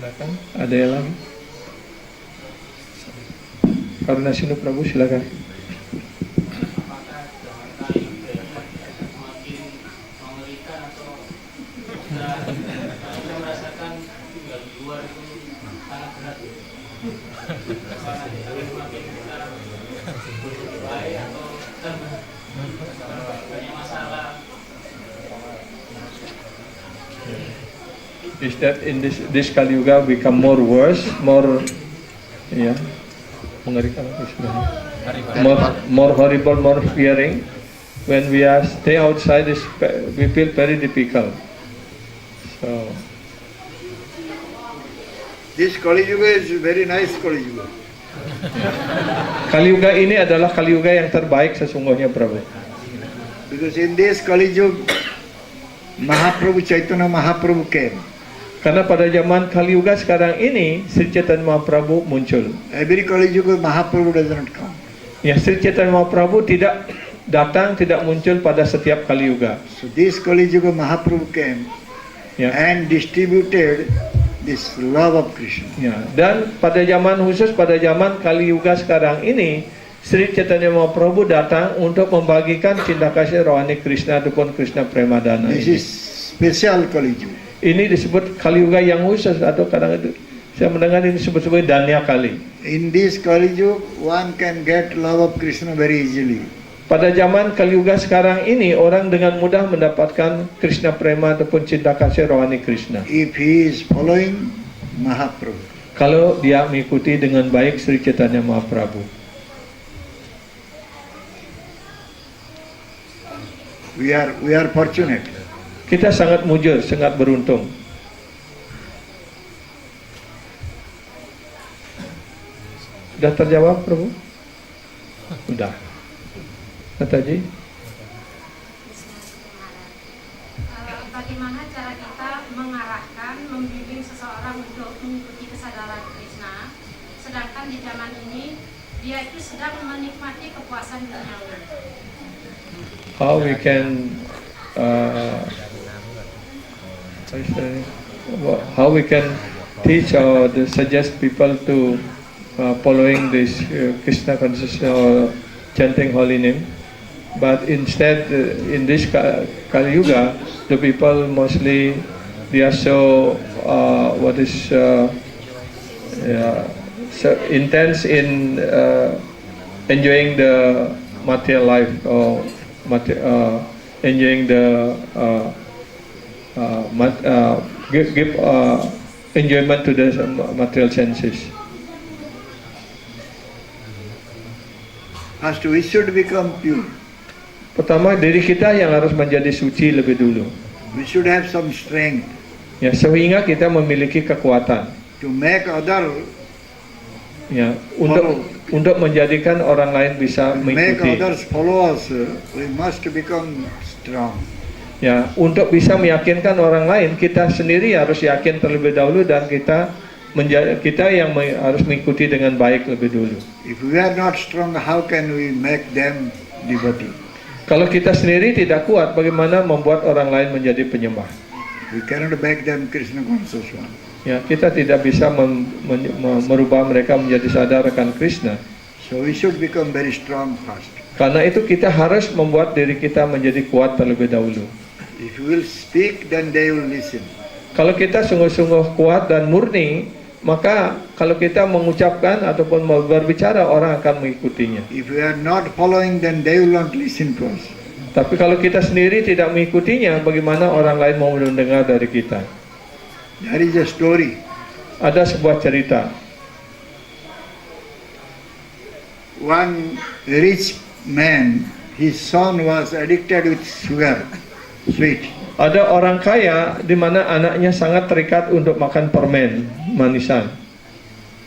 Silakan, ada yang lagi? Karuna Sinu Prabu, silakan. is that in this Kali Yuga become more worse, more mengerikan more horrible, more fearing. When we are stay outside, we feel very difficult. So This Kali Yuga is very nice Kali Yuga. Kali Yuga ini adalah Kali Yuga yang terbaik sesungguhnya, Prabhu. Because in this Kali Yuga, Mahaprabhu Chaitanya Mahaprabhu came. Karena pada zaman Kali Yuga sekarang ini, Sri Chaitanya Mahaprabhu muncul. Every Kali Yuga Mahaprabhu does not come. Ya, Sri Chaitanya Mahaprabhu tidak datang, tidak muncul pada setiap Kali Yuga. So this Kali Yuga Mahaprabhu came and distributed this love of Krishna. Ya, dan pada zaman khusus pada zaman Kali Yuga sekarang ini, Sri Chaitanya Mahaprabhu datang untuk membagikan cinta kasih rohani Krishna ataupun Krishna Premadana. This is special Kali Yuga. Ini disebut Kali Yuga yang khusus, atau kadang itu saya mendengar ini disebut sebagai Danya Kali. In this Kali Yuga, one can get love of Krishna very easily. Pada zaman Kali Yuga sekarang ini, orang dengan mudah mendapatkan Krishna Prema ataupun cinta kasih rohani Krishna. If he is following Mahaprabhu. Kalau dia mengikuti dengan baik Sri Chaitanya Mahaprabhu. We are fortunate. Kita sangat mujur, sangat beruntung. Sudah terjawab, Prabhu? Sudah. Kataji? Bagaimana cara kita mengarahkan, membimbing seseorang untuk mengikuti kesadaran Krishna, sedangkan di zaman ini dia itu sedang menikmati kepuasan duniawi. How we can teach or suggest people to following this Krishna consciousness or chanting holy name, but instead in this Kali Yuga, the people mostly they are so so intense in enjoying the material life or enjoying the give enjoyment to the material senses. First, we should become pure. Pertama, diri kita yang harus menjadi suci lebih dulu. We should have some strength Ya, sehingga kita memiliki kekuatan. to make other Ya, untuk menjadikan orang lain bisa make mengikuti. others follow us. We must become strong. Ya, untuk bisa meyakinkan orang lain, kita sendiri harus yakin terlebih dahulu dan kita harus mengikuti dengan baik lebih dulu. If we are not strong, how can we make them devotee? Kalau kita sendiri tidak kuat, bagaimana membuat orang lain menjadi penyembah? We cannot make them Krishna conscious one. Ya, kita tidak bisa merubah mereka menjadi sadar akan Krishna. So we should become very strong first. Karena itu kita harus membuat diri kita menjadi kuat terlebih dahulu. If we will speak, then they will listen. Kalau kita sungguh-sungguh kuat dan murni, maka kalau kita mengucapkan ataupun berbicara, orang akan mengikutinya. If we are not following, then they will not listen to us. Tapi kalau kita sendiri tidak mengikutinya, bagaimana orang lain mau mendengar dari kita? There is a story. Ada sebuah cerita. One rich man, his son was addicted with sugar, sweet. Ada orang kaya di mana anaknya sangat terikat untuk makan permen manisan.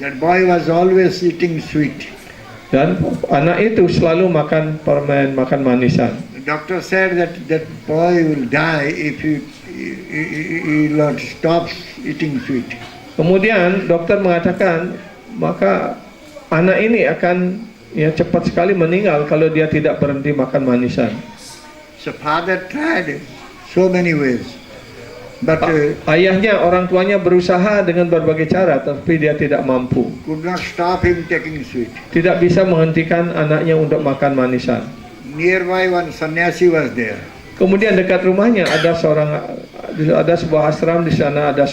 That boy was always eating sweet. Dan anak itu selalu makan permen, makan manisan. The doctor said that that boy will die if he not stops eating sweet. Kemudian dokter mengatakan, maka anak ini akan cepat sekali meninggal kalau dia tidak berhenti makan manisan. So father tried so many ways, but Ayahnya, orang tuanya berusaha dengan berbagai cara, tapi dia tidak mampu. could not stop him taking sweet. Tidak bisa menghentikan anaknya untuk makan manisan. Nearby one sannyasi was there. Kemudian dekat rumahnya ada sebuah ashram, di sana ada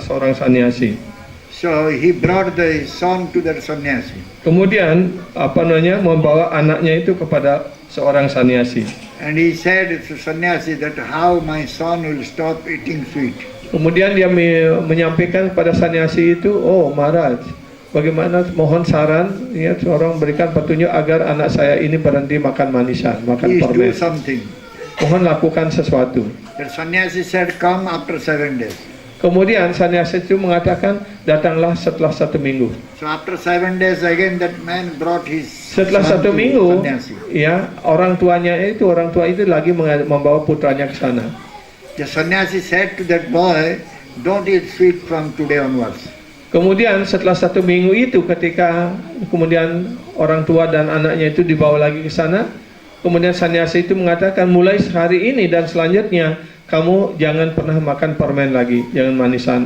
seorang sannyasi. So he brought the son to that sannyasi. Kemudian membawa anaknya itu kepada seorang sannyasi. And he said to sannyasi that how my son will stop eating sweet. Kemudian dia menyampaikan kepada sannyasi itu, oh Maharaj, bagaimana mohon saran, ya seorang berikan petunjuk agar anak saya ini berhenti makan manisan, makan Please do permen. something. Mohon lakukan sesuatu. The sannyasi said, come after 7 days. Kemudian sannyasi itu mengatakan, datanglah setelah 1 minggu. So after 7 days again that man brought his Setelah son 1 to minggu, sannyasi. ya orang tua itu lagi membawa putranya ke sana. The sannyasi said to that boy, don't eat sweet from today onwards. Kemudian setelah 1 minggu itu, ketika kemudian orang tua dan anaknya itu dibawa lagi ke sana, kemudian sannyasi itu mengatakan, mulai hari ini dan selanjutnya kamu jangan pernah makan permen lagi, jangan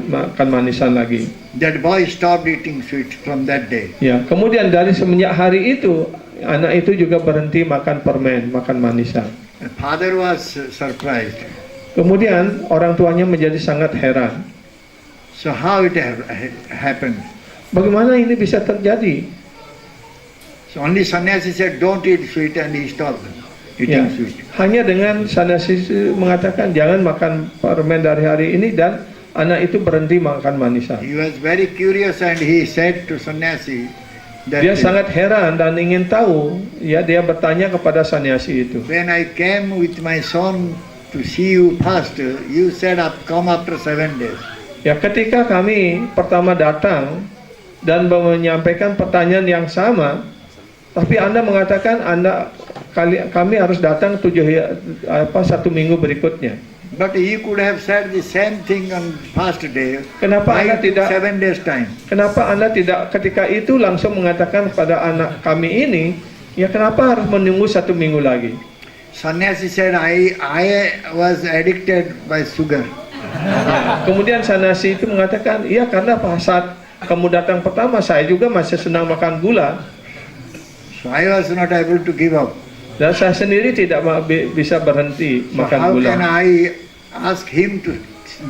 makan manisan lagi. That boy stopped eating sweets from that day. Ya, kemudian dari semenjak hari itu, anak itu juga berhenti makan permen, makan manisan. The father was surprised. Kemudian orang tuanya menjadi sangat heran. So how it happened? Bagaimana ini bisa terjadi? So only sannyasi said, don't eat sweet, and he stopped eating Ya, sweet. hanya dengan sannyasi mengatakan jangan makan permen dari hari ini, dan anak itu berhenti makan manisan. He was very curious and he said to sannyasi that Dia sangat heran dan ingin tahu. Ya, dia bertanya kepada sannyasi itu. when I came with my son to see you first, you said come after 7 days. Ya, ketika kami pertama datang dan menyampaikan pertanyaan yang sama, tapi Anda mengatakan kami harus datang 1 minggu berikutnya. But you could have said the same thing on first day. Kenapa Why Anda it took tidak 7 days time? Kenapa Anda tidak ketika itu langsung mengatakan kepada anak kami ini, ya kenapa harus menunggu 1 minggu lagi? Sannyasi said, I was addicted by sugar. Kemudian sannyasi itu mengatakan, iya karena saat kamu datang pertama saya juga masih senang makan gula, So I was not able to give up. dan saya sendiri tidak bisa berhenti So makan how gula. can I ask him to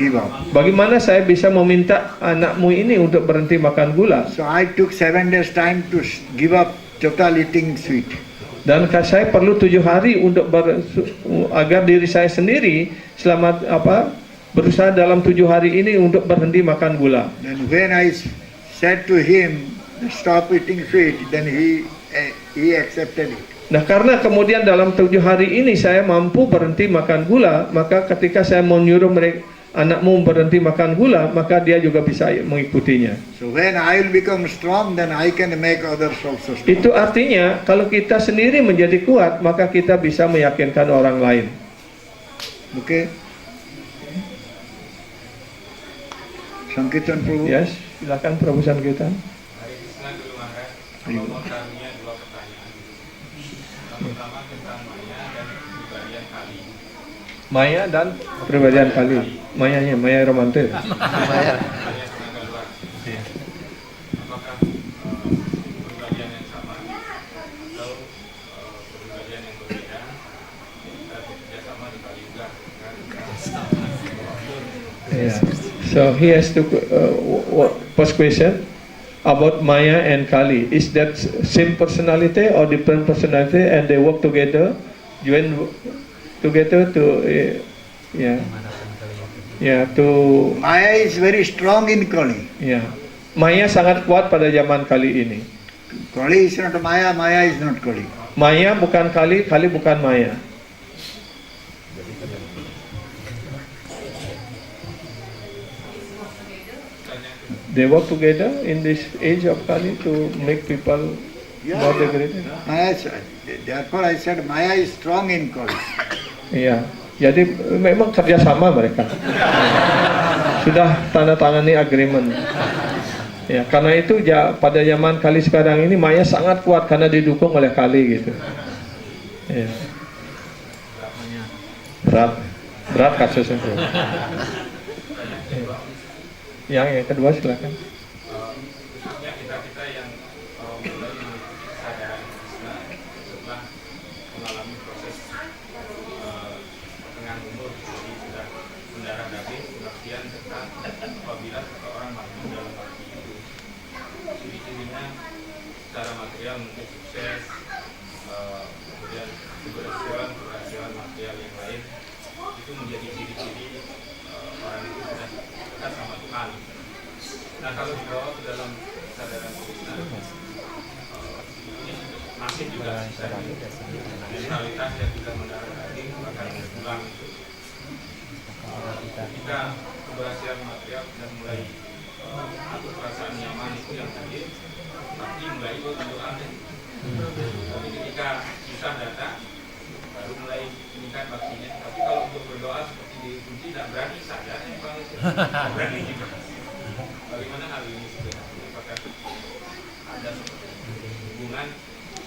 give up? Bagaimana saya bisa meminta anakmu ini untuk berhenti makan gula? So I took 7 days time to give up total eating sweet. Dan saya perlu 7 hari untuk agar diri saya sendiri berusaha dalam 7 hari ini untuk berhenti makan gula. Then when I said to him, stop eating sweet, then he accepted it. Nah, karena kemudian dalam 7 hari ini saya mampu berhenti makan gula, maka ketika saya menyuruh anakmu berhenti makan gula, maka dia juga bisa mengikutinya. So when I will become strong, then I can make others also strong. Itu artinya kalau kita sendiri menjadi kuat, maka kita bisa meyakinkan orang lain. Okay? Sankirtan Prabhu? Yes, silakan Prabu Sankirtan. Hari Krishna Guru Maharaj, mau bertanya 2 pertanyaan. Yang pertama tentang Maya dan kepribadian Kali. Maya dan kepribadian Kali. Maya romantis. Maya tenaga luar. Apakah kepribadian yang sama atau kepribadian yang berbeda dan bekerja sama di Kali juga? Yeah. So he has to first question about Maya and Kali. Is that same personality or different personality, and they work together, join together to to Maya is very strong in Kali. Maya sangat kuat pada zaman Kali ini. Kali is not Maya, Maya is not Kali. Maya bukan Kali, Kali bukan Maya. They work together in this age of Kali to make people more degraded. Maya, therefore I said Maya is strong in Kali. Iya, jadi memang kerjasama mereka. Sudah tanda tangani agreement. Ya, karena itu pada zaman Kali sekarang ini Maya sangat kuat karena didukung oleh Kali gitu. Ya. Berat kasusnya bro. Yang kedua silakan. Khususnya kita yang mulai kesadaran Krishna setelah mengalami proses pertengahan umur, jadi sudah mendarah daging, pengertian tentang apabila seseorang maju dalam arti itu, ciri-cirinya secara material mungkin sukses, kemudian keberhasilan material yang lain, itu menjadi ciri-ciri orang itu sudah kalau dibawa ke dalam kesadaran Krishna, ini masih juga sisa mentalitas yang sudah mendarah daging akan pulang. Ketika keberhasilan material sudah mulai atur perasaan nyaman itu yang tadi, tapi mulai ikut berdoa. Tapi ketika susah datang, baru mulai meningkat baktinya. Tapi kalau untuk berdoa seperti di kunci tidak berani sadar, berani juga. Bagaimana hal ini sebenarnya? Apakah ada hubungan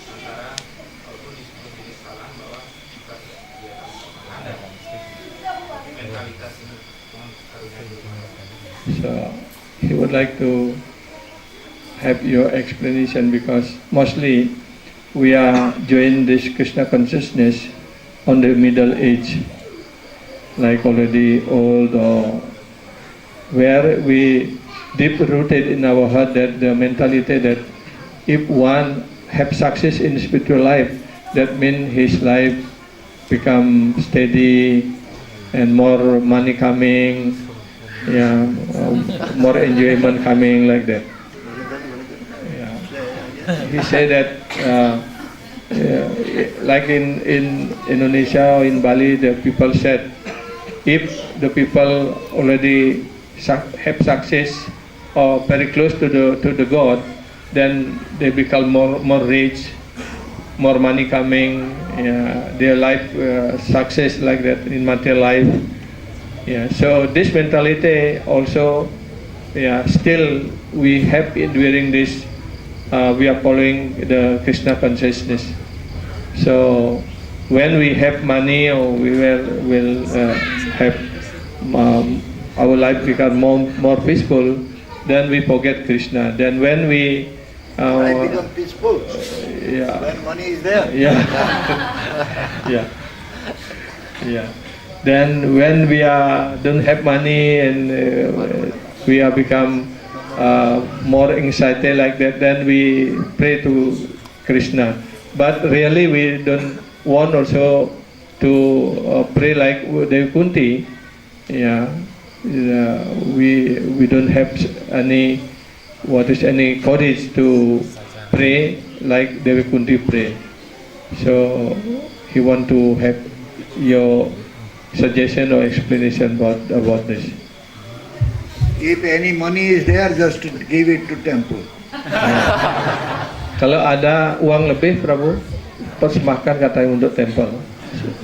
antara walaupun disebut jenis salah bahwa kita dia ada mentalitas ini karunia. So he would like to have your explanation because mostly we are join this Krishna consciousness on the middle age, like already old or where we deep rooted in our heart that the mentality that if one have success in spiritual life, that means his life become steady and more money coming, yeah, more enjoyment coming like that. Yeah. He said that like in Indonesia or in Bali, the people said if the people already have success or very close to the God, then they become more rich, more money coming, yeah, their life success like that in material life. Yeah, so this mentality also, yeah, still we have it during this. We are following the Krishna consciousness. So when we have money or we will have our life become more peaceful, then we forget Krishna. Then when we Life become peaceful. Yeah. When money is there. Yeah. Yeah. Yeah. Then when we don't have money and we are become more anxiety like that, then we pray to Krishna. But really we don't want also to pray like Devi Kunti. Yeah. We don't have any courage to pray like Devi Kunti pray. So he want to have your suggestion or explanation about this. If any money is there, just give it to temple. Kalau ada uang lebih, Prabu, persembahkan katanya untuk temple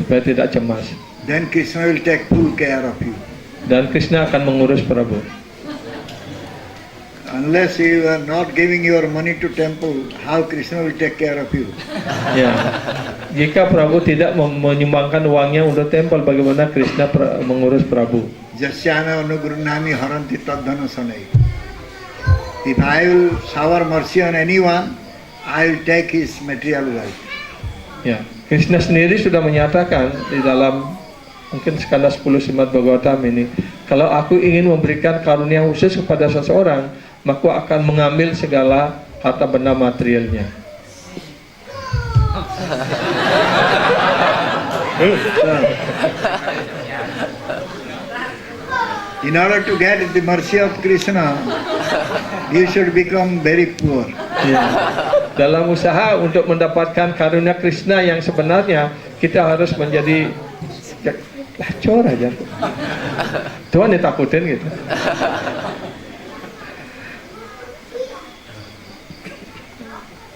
supaya tidak cemas. Then Krishna will take full care of you. Dan Krishna akan mengurus Prabu. Unless you are not giving your money to temple, how Krishna will take care of you? Ya, jika Prabu tidak menyumbangkan uangnya untuk temple, bagaimana Krishna mengurus Prabu? Jasyana anugurnami haranti tadhana sanai. If I will shower mercy on anyone, I will take his material wealth. Ya, Krishna sendiri sudah menyatakan di dalam mungkin skala 10 Srimad Bhagavatam ini, kalau aku ingin memberikan karunia khusus kepada seseorang, maka akan mengambil segala harta benda materialnya. In order to get the mercy of Krishna, you should become very poor. Ya. Dalam usaha untuk mendapatkan karunia Krishna yang sebenarnya, kita harus menjadi lacor aja. Tuhan ditakutin gitu.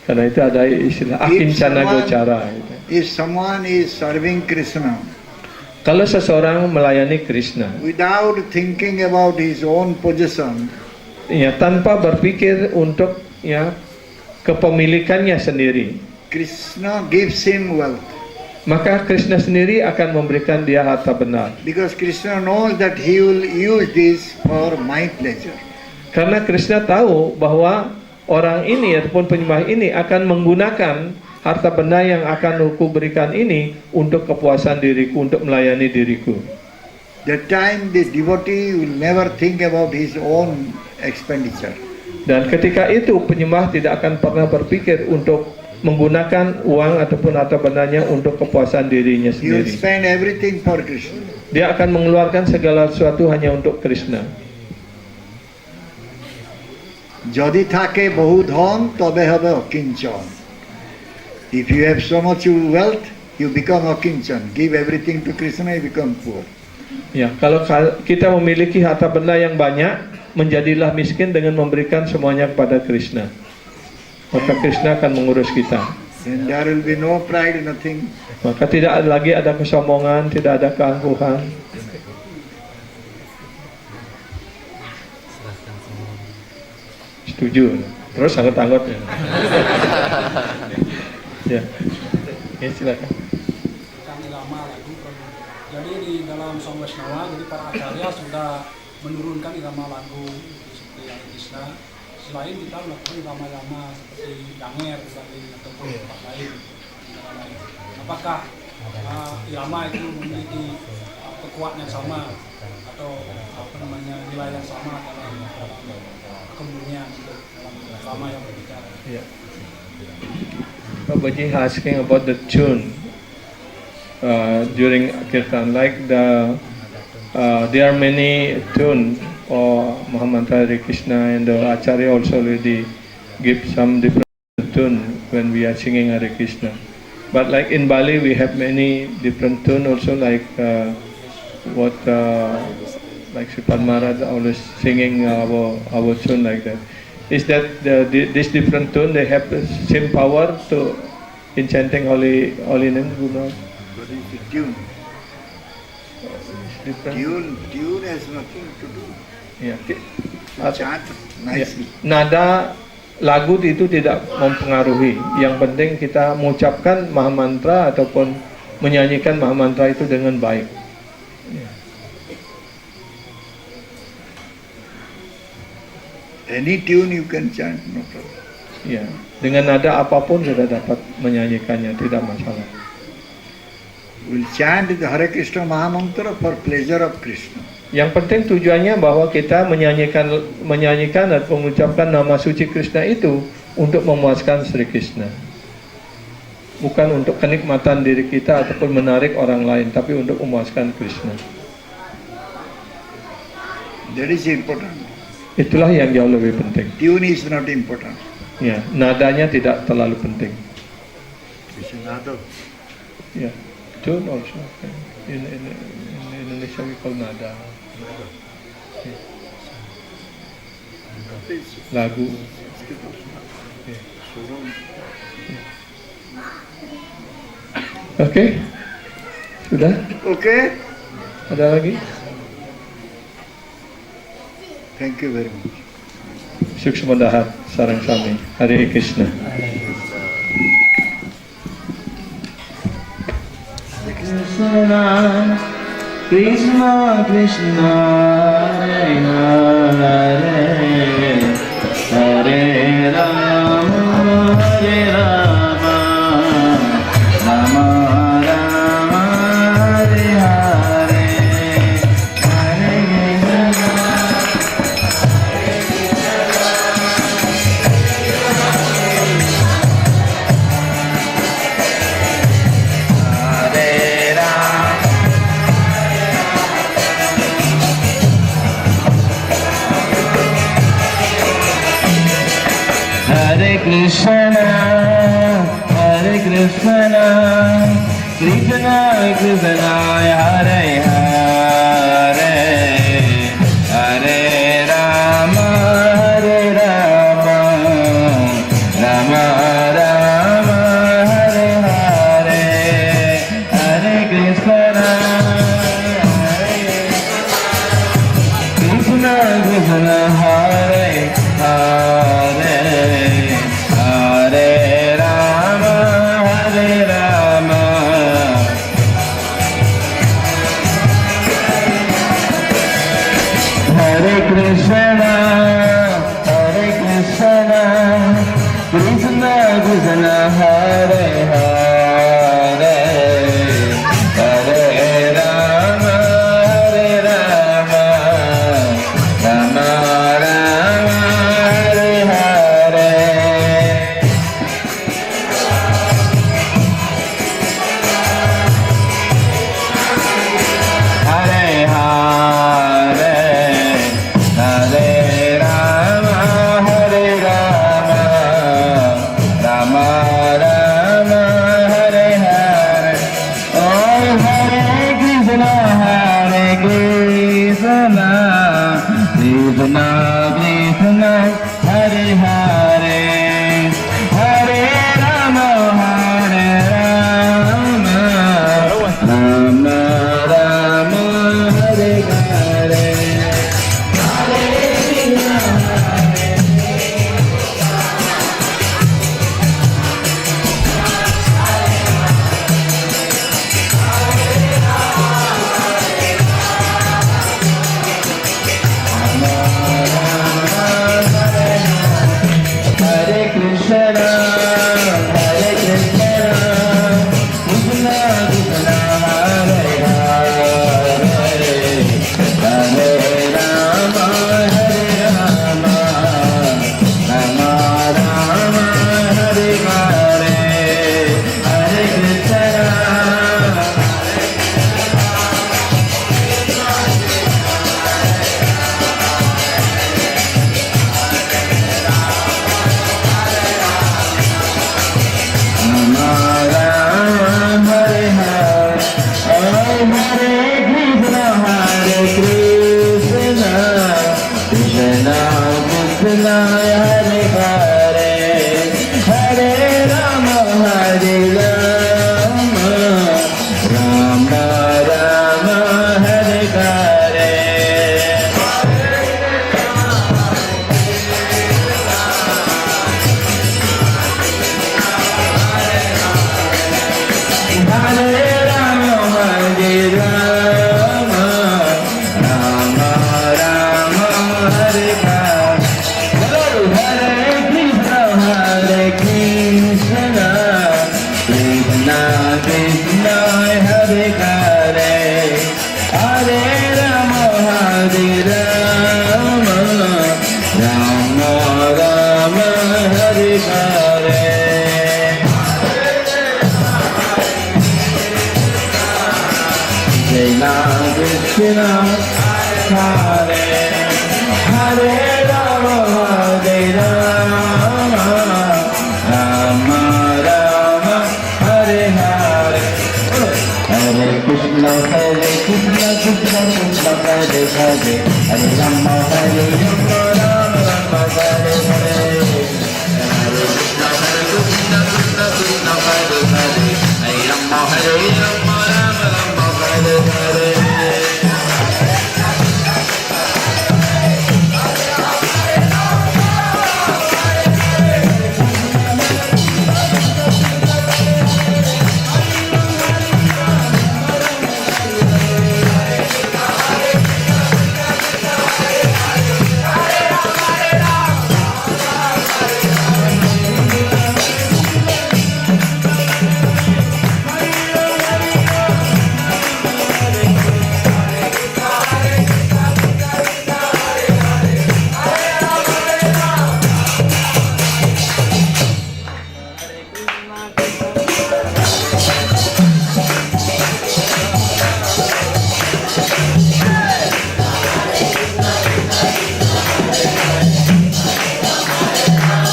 Karena itu ada istilah akincana gocara. Gitu. If someone is serving Krishna, kalau seseorang melayani Krishna, without thinking about his own possession, ya tanpa berpikir untuk ya kepemilikannya sendiri, Krishna gives him wealth. Maka Krishna sendiri akan memberikan dia harta benar. Because Krishna knows that he will use this for my pleasure. Karena Krishna tahu bahwa orang ini ataupun penyembah ini akan menggunakan harta benda yang akan aku berikan ini untuk kepuasan diriku, untuk melayani diriku. That time the devotee will never think about his own expenditure. Dan ketika itu penyembah tidak akan pernah berpikir untuk menggunakan uang ataupun harta bendanya untuk kepuasan dirinya He will sendiri. spend everything for Krishna. Dia akan mengeluarkan segala sesuatu hanya untuk Krishna. যদি থাকে বহু ধন তবে হবে অকিঞ্চন। If you have so much wealth, you become akincan. Give everything to Krishna, you become poor. Ya, kalau kita memiliki harta benda yang banyak, menjadilah miskin dengan memberikan semuanya kepada Krishna. Maka Krishna akan mengurus kita. Then there will be no pride, nothing. Maka tidak lagi ada kesombongan, tidak ada keangkuhan. Setuju. Terus anggot-anggot ya. Ya. Ya, silakan. Kami lama lagu Prabu. Jadi di dalam Song Waisnawa, jadi para acarya sudah menurunkan irama lagu seperti Hare Krishna. Selain kita melakukan irama-irama seperti Danger ataupun tempat lain. Apakah irama itu memiliki kekuatan yang sama atau nilai yang sama dalam kemudian dalam irama yang berbeda? Yeah. Babaji asking about the tune during kirtan, like there are many tune for Mahamantra Hare Krishna, and the Acharya also already give some different tune when we are singing Hare Krishna. But like in Bali, we have many different tune also, like what like Sripad Maharaj always singing our tune like that. Is that this different tune, they have the same power to in chanting holy names, Guru Maharaj? What is the tune? Different. Tune has nothing to do. Yeah. Chant nicely. Nada lagu itu tidak mempengaruhi. Yang penting kita mengucapkan Mahamantra ataupun menyanyikan Mahamantra itu dengan baik. Any tune you can chant, no problem. Ya, dengan nada apapun sudah dapat menyanyikannya, tidak masalah. We'll chant the Hare Krishna Mahamantra for pleasure of Krishna. Yang penting tujuannya bahwa kita menyanyikan dan mengucapkan nama suci Krishna itu untuk memuaskan Sri Krishna. Bukan untuk kenikmatan diri kita ataupun menarik orang lain, tapi untuk memuaskan Krishna. That is important. Itulah yang jauh lebih penting. Tune is not important. Ya, nadanya tidak terlalu penting. It's another. Ya, tune also. In Indonesia we call nada. Ya. Lagu. Ya. Oke, sudah? Okay. Ada lagi? Thank you very much. Suksma Dahat Sarang Sami. Hare Krishna. Krishna, Krishna, Krishna, Hare Hare, Hare Rama, Hare Rama, Rama Rama, Hare Hare, Hare Krishna. Hare Krishna, Hare Krishna, Krishna Krishna, Hare Hare, Hare Rama, Hare Rama, Rama Rama, Hare Hare, Hare Krishna, Krishna Krishna, Hare Hare, Hare Rama, Hare Rama, Hare Krishna, Hare Krishna, Krishna Krishna, Hare Hare, Hare Rama, Hare Rama, Rama Rama, Hare Hare. Hare Hare, Hare Rama, Hare Krishna Krishna Hare Hare Hare Rama Hare Rama Rama Rama Hare Hare Hare Krishna, Hare Krishna, Krishna Krishna, Hare Hare, Hare Rama, Hare Rama, Rama Rama, Hare Hare, Hare Krishna. Krishna Hare Hare Hare Rama Hare Rama Rama Rama Hare Hare Hare Rama Hare Rama Rama Rama Hare Hare Hare Krishna Hare Krishna Krishna Krishna Hare Hare Hare Rama Hare Rama Rama Rama Hare Hare Krishna Krishna Hare Hare Rama Hare Rama Rama Rama Hare Hare Hare Krishna Krishna Krishna Hare Hare Hare Rama Hare Rama Rama Rama Hare Hare Hare Krishna Krishna Krishna Hare Hare Hare Rama Hare Rama Rama Rama Hare Hare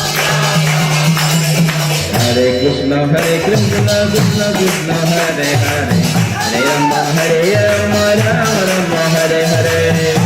Krishna Krishna Krishna Hare Hare Hare Rama Hare Rama Rama Rama Hare Hare Hare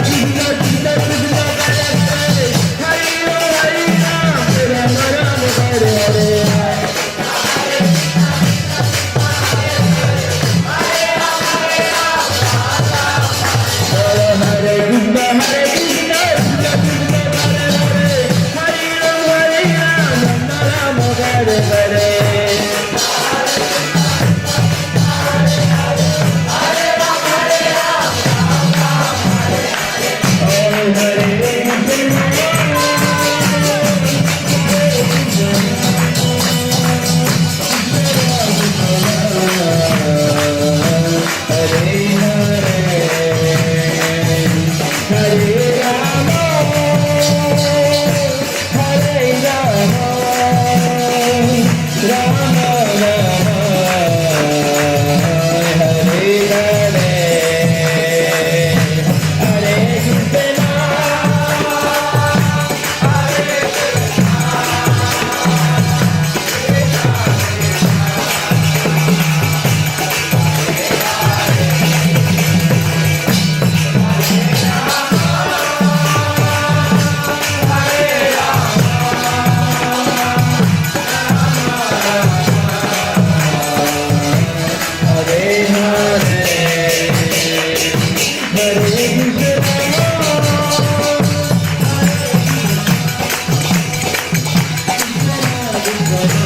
Krishna Krishna Krishna Hare Hare Hare Rama Rama Rama Hare Hare Hare Krishna